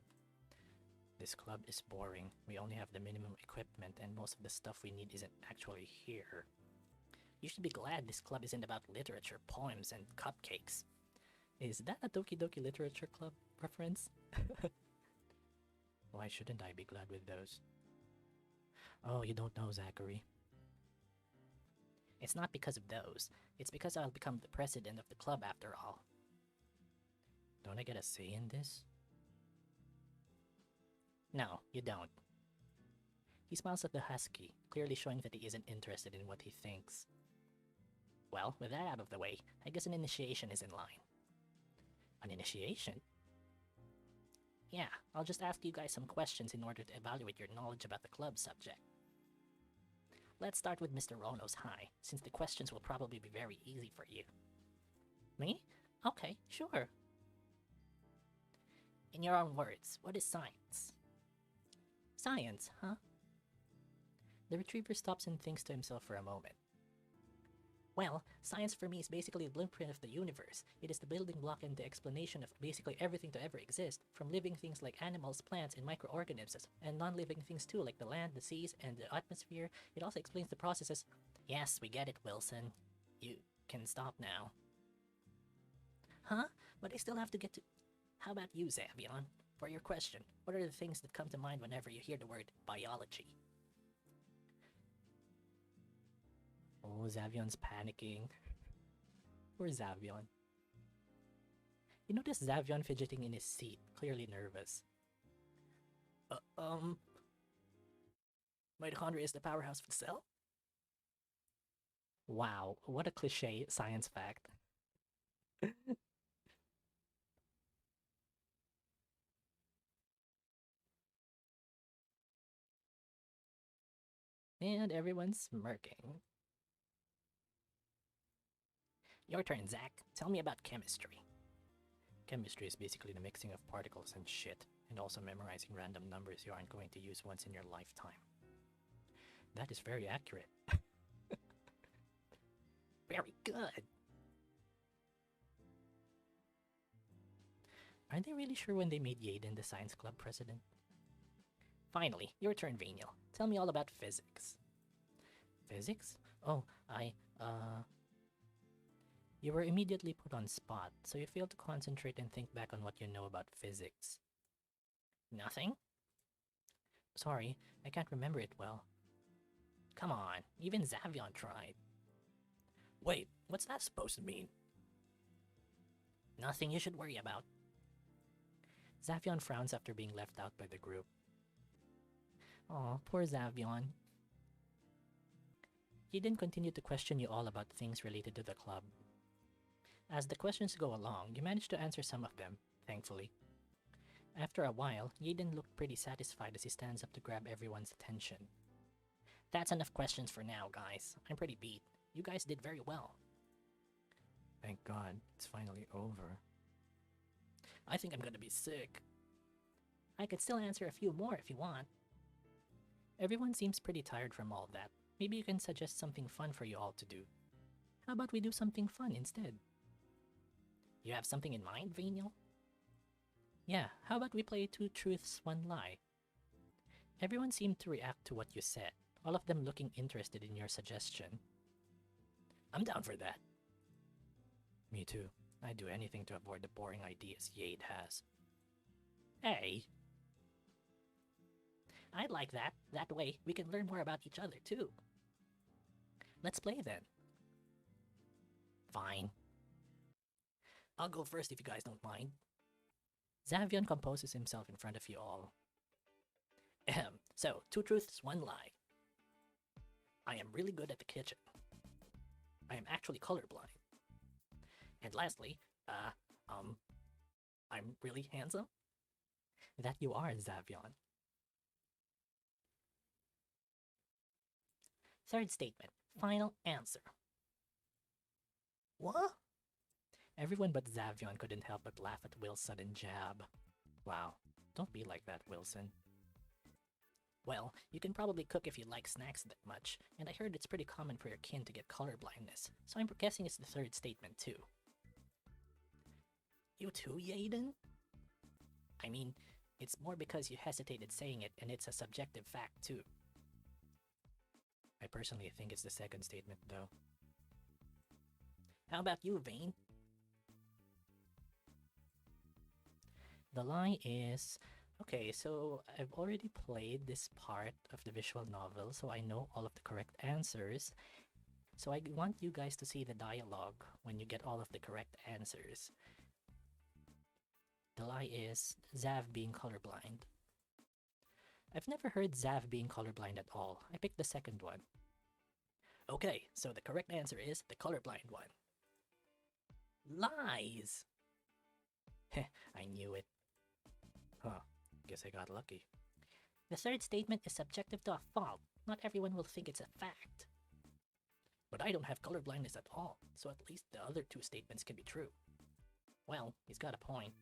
This club is boring. We only have the minimum equipment, and most of the stuff we need isn't actually here. You should be glad this club isn't about literature, poems, and cupcakes. Is that a Doki Doki Literature Club reference? Why shouldn't I be glad with those? Oh, you don't know, Zachary. It's not because of those. It's because I'll become the president of the club after all. Don't I get a say in this? No, you don't. He smiles at the husky, clearly showing that he isn't interested in what he thinks. Well, with that out of the way, I guess an initiation is in line. An initiation? Yeah, I'll just ask you guys some questions in order to evaluate your knowledge about the club subject. Let's start with Mr. Rono's high, since the questions will probably be very easy for you. Me? Okay, sure. In your own words, what is science? Science, huh? The retriever stops and thinks to himself for a moment. Well, science for me is basically the blueprint of the universe. It is the building block and the explanation of basically everything to ever exist, from living things like animals, plants, and microorganisms, and non-living things too, like the land, the seas, and the atmosphere. It also explains the processes. Yes, we get it, Wilson. You can stop now. Huh? But I still have to get to... How about you, Xavion? For your question, what are the things that come to mind whenever you hear the word biology? Oh, Xavion's panicking. Poor Xavion. You notice Xavion fidgeting in his seat, clearly nervous. Mitochondria is the powerhouse of the cell? Wow, what a cliche science fact. And everyone's smirking. Your turn, Zach. Tell me about chemistry. Chemistry is basically the mixing of particles and shit, and also memorizing random numbers you aren't going to use once in your lifetime. That is very accurate. Very good. Are they really sure when they made Yaden the science club president? Finally, your turn, Vaniel. Tell me all about physics. Physics? Oh, You were immediately put on spot, so you failed to concentrate and think back on what you know about physics. Nothing? Sorry, I can't remember it well. Come on, even Xavion tried. Wait, what's that supposed to mean? Nothing you should worry about. Xavion frowns after being left out by the group. Aw, poor Xavion. He then continued to question you all about things related to the club. As the questions go along, you manage to answer some of them, thankfully. After a while, Yaden looked pretty satisfied as he stands up to grab everyone's attention. That's enough questions for now, guys. I'm pretty beat. You guys did very well. Thank God, it's finally over. I think I'm gonna be sick. I could still answer a few more if you want. Everyone seems pretty tired from all that. Maybe you can suggest something fun for you all to do. How about we do something fun instead? You have something in mind, Vaniel? Yeah, how about we play 2 truths, 1 lie? Everyone seemed to react to what you said, all of them looking interested in your suggestion. I'm down for that. Me too. I'd do anything to avoid the boring ideas Yade has. Hey! I like that. That way, we can learn more about each other too. Let's play then. Fine. I'll go first if you guys don't mind. Xavion composes himself in front of you all. So, 2 truths, 1 lie. I am really good at the kitchen. I am actually colorblind. And lastly, I'm really handsome. That you are, Xavion. Third statement. Final answer. What? Everyone but Xavion couldn't help but laugh at Will's sudden jab. Wow, don't be like that, Wilson. Well, you can probably cook if you like snacks that much, and I heard it's pretty common for your kin to get color blindness, so I'm guessing it's the third statement too. You too, Yaden? I mean, it's more because you hesitated saying it, and it's a subjective fact too. I personally think it's the second statement though. How about you, Vane? The lie is... Okay, so I've already played this part of the visual novel, so I know all of the correct answers. So I want you guys to see the dialogue when you get all of the correct answers. The lie is Zav being colorblind. I've never heard Zav being colorblind at all. I picked the second one. Okay, so the correct answer is the colorblind one. Lies! Heh, I knew it. Huh, guess I got lucky. The third statement is subjective to a fault. Not everyone will think it's a fact. But I don't have colorblindness at all, so at least the other two statements can be true. Well, he's got a point.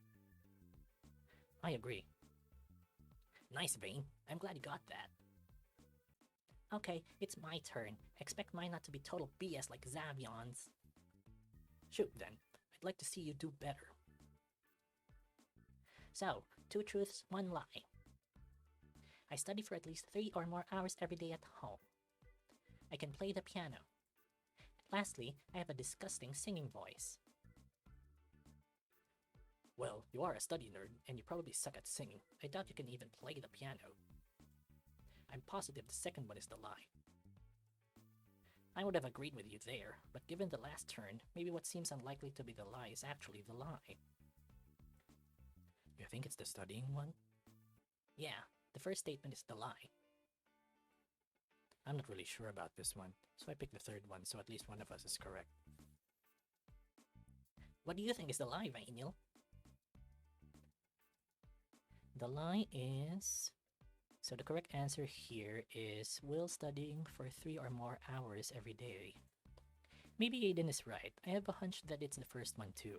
I agree. Nice, Vane. I'm glad you got that. Okay, it's my turn. Expect mine not to be total BS like Zavion's. Shoot then. I'd like to see you do better. So, 2 truths, 1 lie. I study for at least 3 or more hours every day at home. I can play the piano. Lastly, I have a disgusting singing voice. Well, you are a study nerd, and you probably suck at singing. I doubt you can even play the piano. I'm positive the second one is the lie. I would have agreed with you there, but given the last turn, maybe what seems unlikely to be the lie is actually the lie. You think it's the studying one? Yeah, the first statement is the lie. I'm not really sure about this one, so I picked the third one, so at least one of us is correct. What do you think is the lie, Vaniel? The lie is... So the correct answer here is will studying for 3 or more hours every day. Maybe Aiden is right. I have a hunch that it's the first one too.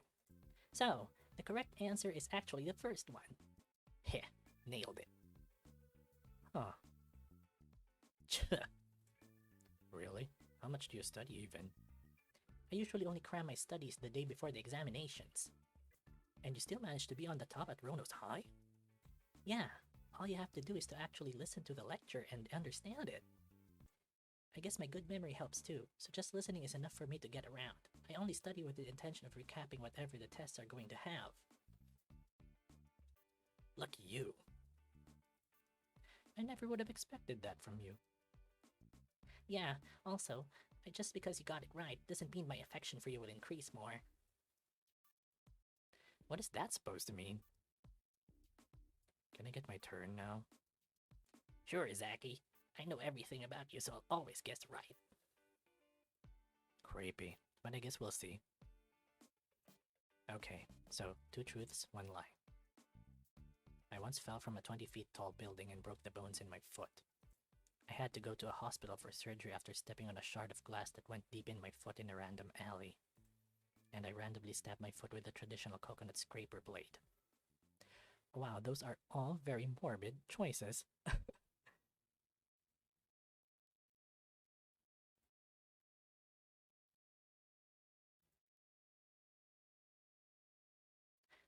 So, the correct answer is actually the first one. Heh, nailed it. Huh. Really? How much do you study even? I usually only cram my studies the day before the examinations. And you still manage to be on the top at Ronos High? Yeah, all you have to do is to actually listen to the lecture and understand it. I guess my good memory helps too, so just listening is enough for me to get around. I only study with the intention of recapping whatever the tests are going to have. Lucky you. I never would have expected that from you. Yeah, also, just because you got it right doesn't mean my affection for you will increase more. What is that supposed to mean? Can I get my turn now? Sure, Zaki. I know everything about you, so I'll always guess right. Creepy, but I guess we'll see. Okay, so 2 truths, 1 lie. I once fell from a 20 feet tall building and broke the bones in my foot. I had to go to a hospital for surgery after stepping on a shard of glass that went deep in my foot in a random alley. And I randomly stabbed my foot with a traditional coconut scraper blade. Wow, those are all very morbid choices.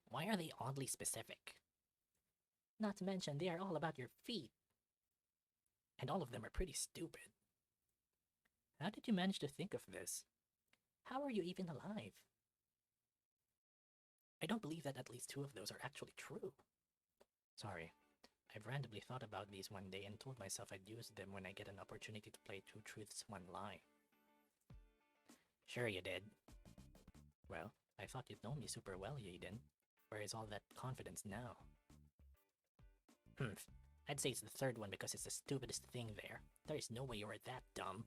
Why are they oddly specific? Not to mention, they are all about your feet. And all of them are pretty stupid. How did you manage to think of this? How are you even alive? I don't believe that at least 2 of those are actually true. Sorry, I've randomly thought about these one day and told myself I'd use them when I get an opportunity to play 2 truths, 1 lie. Sure you did. Well, I thought you'd know me super well, Yaden. Where is all that confidence now? I'd say it's the third one because it's the stupidest thing there. There is no way you were that dumb.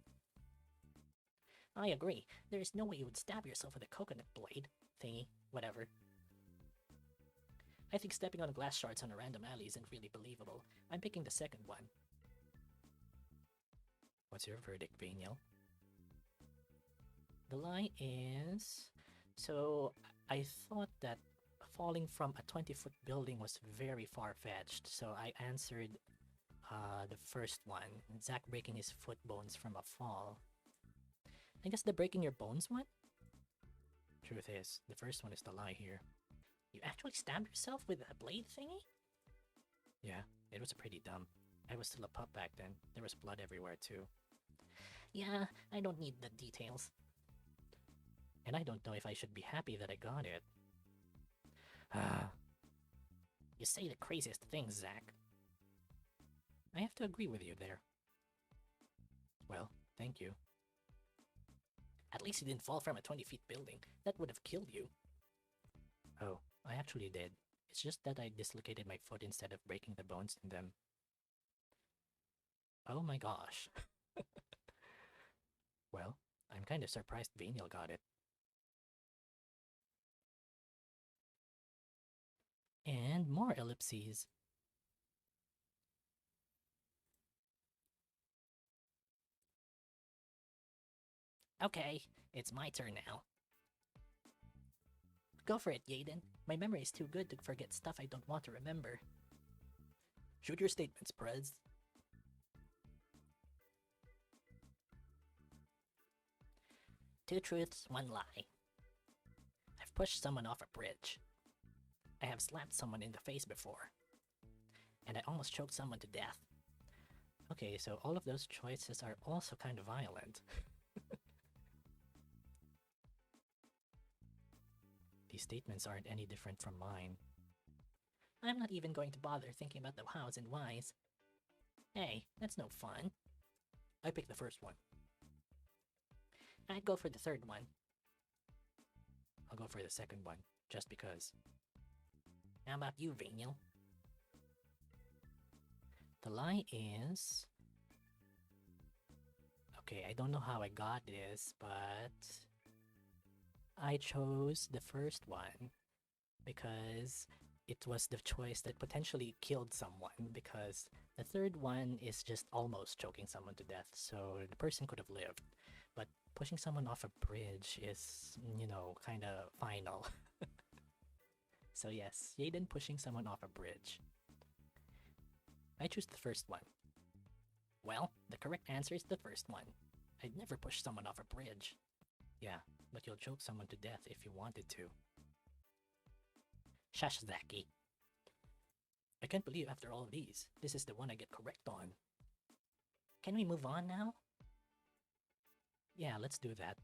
I agree. There is no way you would stab yourself with a coconut blade. Thingy. Whatever. I think stepping on glass shards on a random alley isn't really believable. I'm picking the second one. What's your verdict, Vaniel? The lie is... So, I thought that falling from a 20-foot building was very far-fetched, so I answered the first one. Zach breaking his foot bones from a fall. I guess the breaking your bones one? Truth is, the first one is the lie here. You actually stabbed yourself with a blade thingy? Yeah, it was pretty dumb. I was still a pup back then. There was blood everywhere too. Yeah, I don't need the details. And I don't know if I should be happy that I got it. You say the craziest things, Zach. I have to agree with you there. Well, thank you. At least you didn't fall from a 20-feet building. That would have killed you. Oh, I actually did. It's just that I dislocated my foot instead of breaking the bones in them. Oh my gosh. Well, I'm kind of surprised Vaniel got it. And more ellipses. Okay, it's my turn now. Go for it, Yaden. My memory is too good to forget stuff I don't want to remember. Shoot your statements, Prez. Two truths, one lie. I've pushed someone off a bridge. I have slapped someone in the face before. And I almost choked someone to death. Okay, so all of those choices are also kind of violent. These statements aren't any different from mine. I'm not even going to bother thinking about the hows and whys. Hey, that's no fun. I picked the first one. I'd go for the third one. I'll go for the second one, just because. How about you, Vaniel? The lie is... Okay, I don't know how I got this, but... I chose the first one because it was the choice that potentially killed someone, because the third one is just almost choking someone to death, so the person could have lived. But pushing someone off a bridge is, you know, kind of final. So yes, Yaden pushing someone off a bridge. I choose the first one. Well, the correct answer is the first one. I'd never push someone off a bridge. Yeah, but you'll choke someone to death if you wanted to. Shush, Zaki. I can't believe after all these, this is the one I get correct on. Can we move on now? Yeah, let's do that.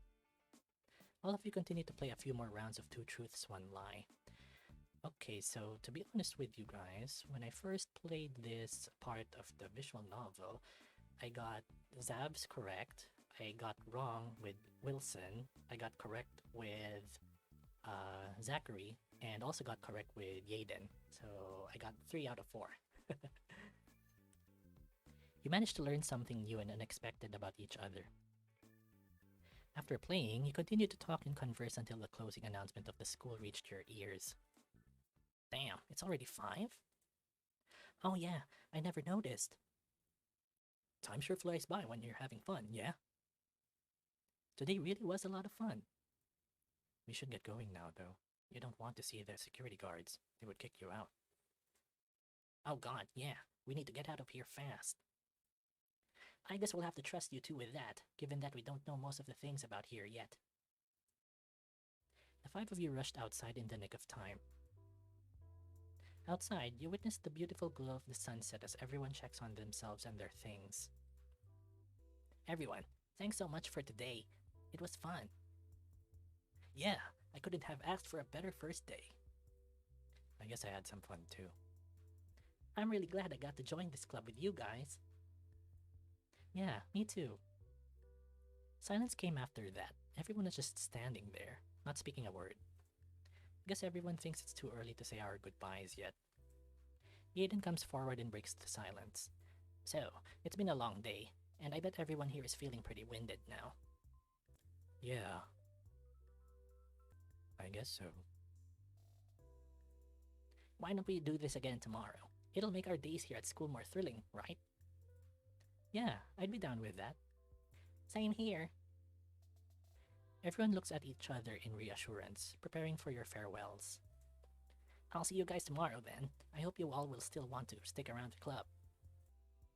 All of you continue to play a few more rounds of Two Truths, One Lie. Okay, so to be honest with you guys, when I first played this part of the visual novel, I got Zabs correct, I got wrong with Wilson, I got correct with Zachary, and also got correct with Yaden. So I got 3 out of 4. You managed to learn something new and unexpected about each other. After playing, you continued to talk and converse until the closing announcement of the school reached your ears. Damn, it's already 5? Oh yeah, I never noticed. Time sure flies by when you're having fun, yeah? Today really was a lot of fun. We should get going now, though. You don't want to see the security guards. They would kick you out. Oh god, yeah. We need to get out of here fast. I guess we'll have to trust you two with that, given that we don't know most of the things about here yet. The 5 of you rushed outside in the nick of time. Outside, you witnessed the beautiful glow of the sunset as everyone checks on themselves and their things. Everyone, thanks so much for today. It was fun. Yeah, I couldn't have asked for a better first day. I guess I had some fun too. I'm really glad I got to join this club with you guys. Yeah, me too. Silence came after that. Everyone was just standing there, not speaking a word. Guess everyone thinks it's too early to say our goodbyes yet. Yaden comes forward and breaks the silence. So, it's been a long day, and I bet everyone here is feeling pretty winded now. Yeah. I guess so. Why don't we do this again tomorrow? It'll make our days here at school more thrilling, right? Yeah, I'd be down with that. Same here. Everyone looks at each other in reassurance, preparing for your farewells. I'll see you guys tomorrow then. I hope you all will still want to stick around the club.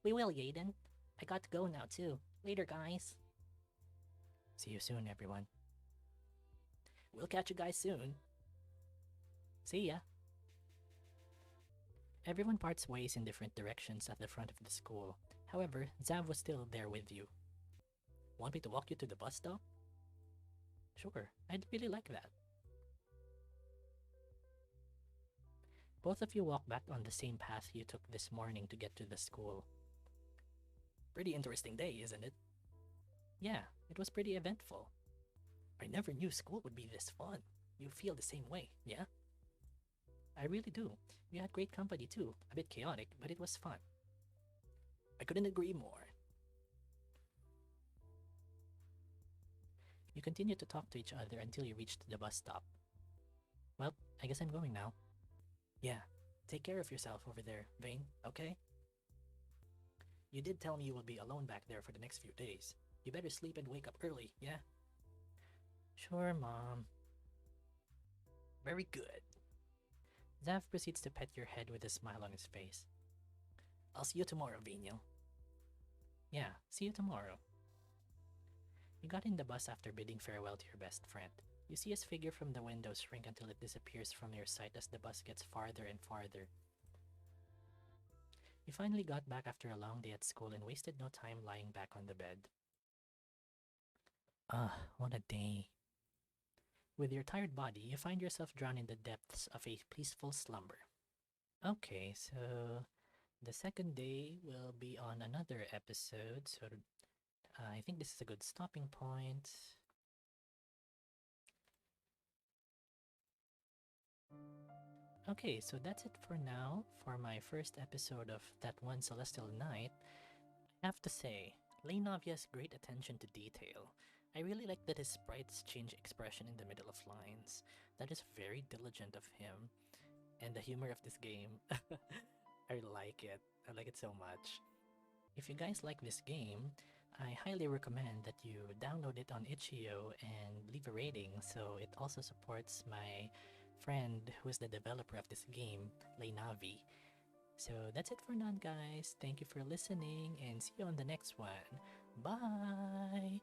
We will, Yaden. I got to go now too. Later, guys. See you soon, everyone. We'll catch you guys soon. See ya. Everyone parts ways in different directions at the front of the school. However, Zav was still there with you. Want me to walk you to the bus stop? Sure, I'd really like that. Both of you walk back on the same path you took this morning to get to the school. Pretty interesting day, isn't it? Yeah, it was pretty eventful. I never knew school would be this fun. You feel the same way, yeah? I really do. We had great company too. A bit chaotic, but it was fun. I couldn't agree more. You continued to talk to each other until you reached the bus stop. Well, I guess I'm going now. Yeah, take care of yourself over there, Vane, okay? You did tell me you will be alone back there for the next few days. You better sleep and wake up early, yeah? Sure, Mom. Very good. Zav proceeds to pet your head with a smile on his face. I'll see you tomorrow, Vaniel. Yeah, see you tomorrow. You got in the bus after bidding farewell to your best friend. You see his figure from the window shrink until it disappears from your sight as the bus gets farther and farther. You finally got back after a long day at school and wasted no time lying back on the bed. What a day. With your tired body, you find yourself drowned in the depths of a peaceful slumber. Okay, so the second day will be on another episode, so I think this is a good stopping point. Okay, so that's it for now for my first episode of That One Celestial Night. I have to say, LeiNavI has great attention to detail. I really like that his sprites change expression in the middle of lines. That is very diligent of him. And the humor of this game, I like it. I like it so much. If you guys like this game, I highly recommend that you download it on itch.io and leave a rating so it also supports my friend who is the developer of this game, LeiNavI. So that's it for now, guys. Thank you for listening and see you on the next one. Bye!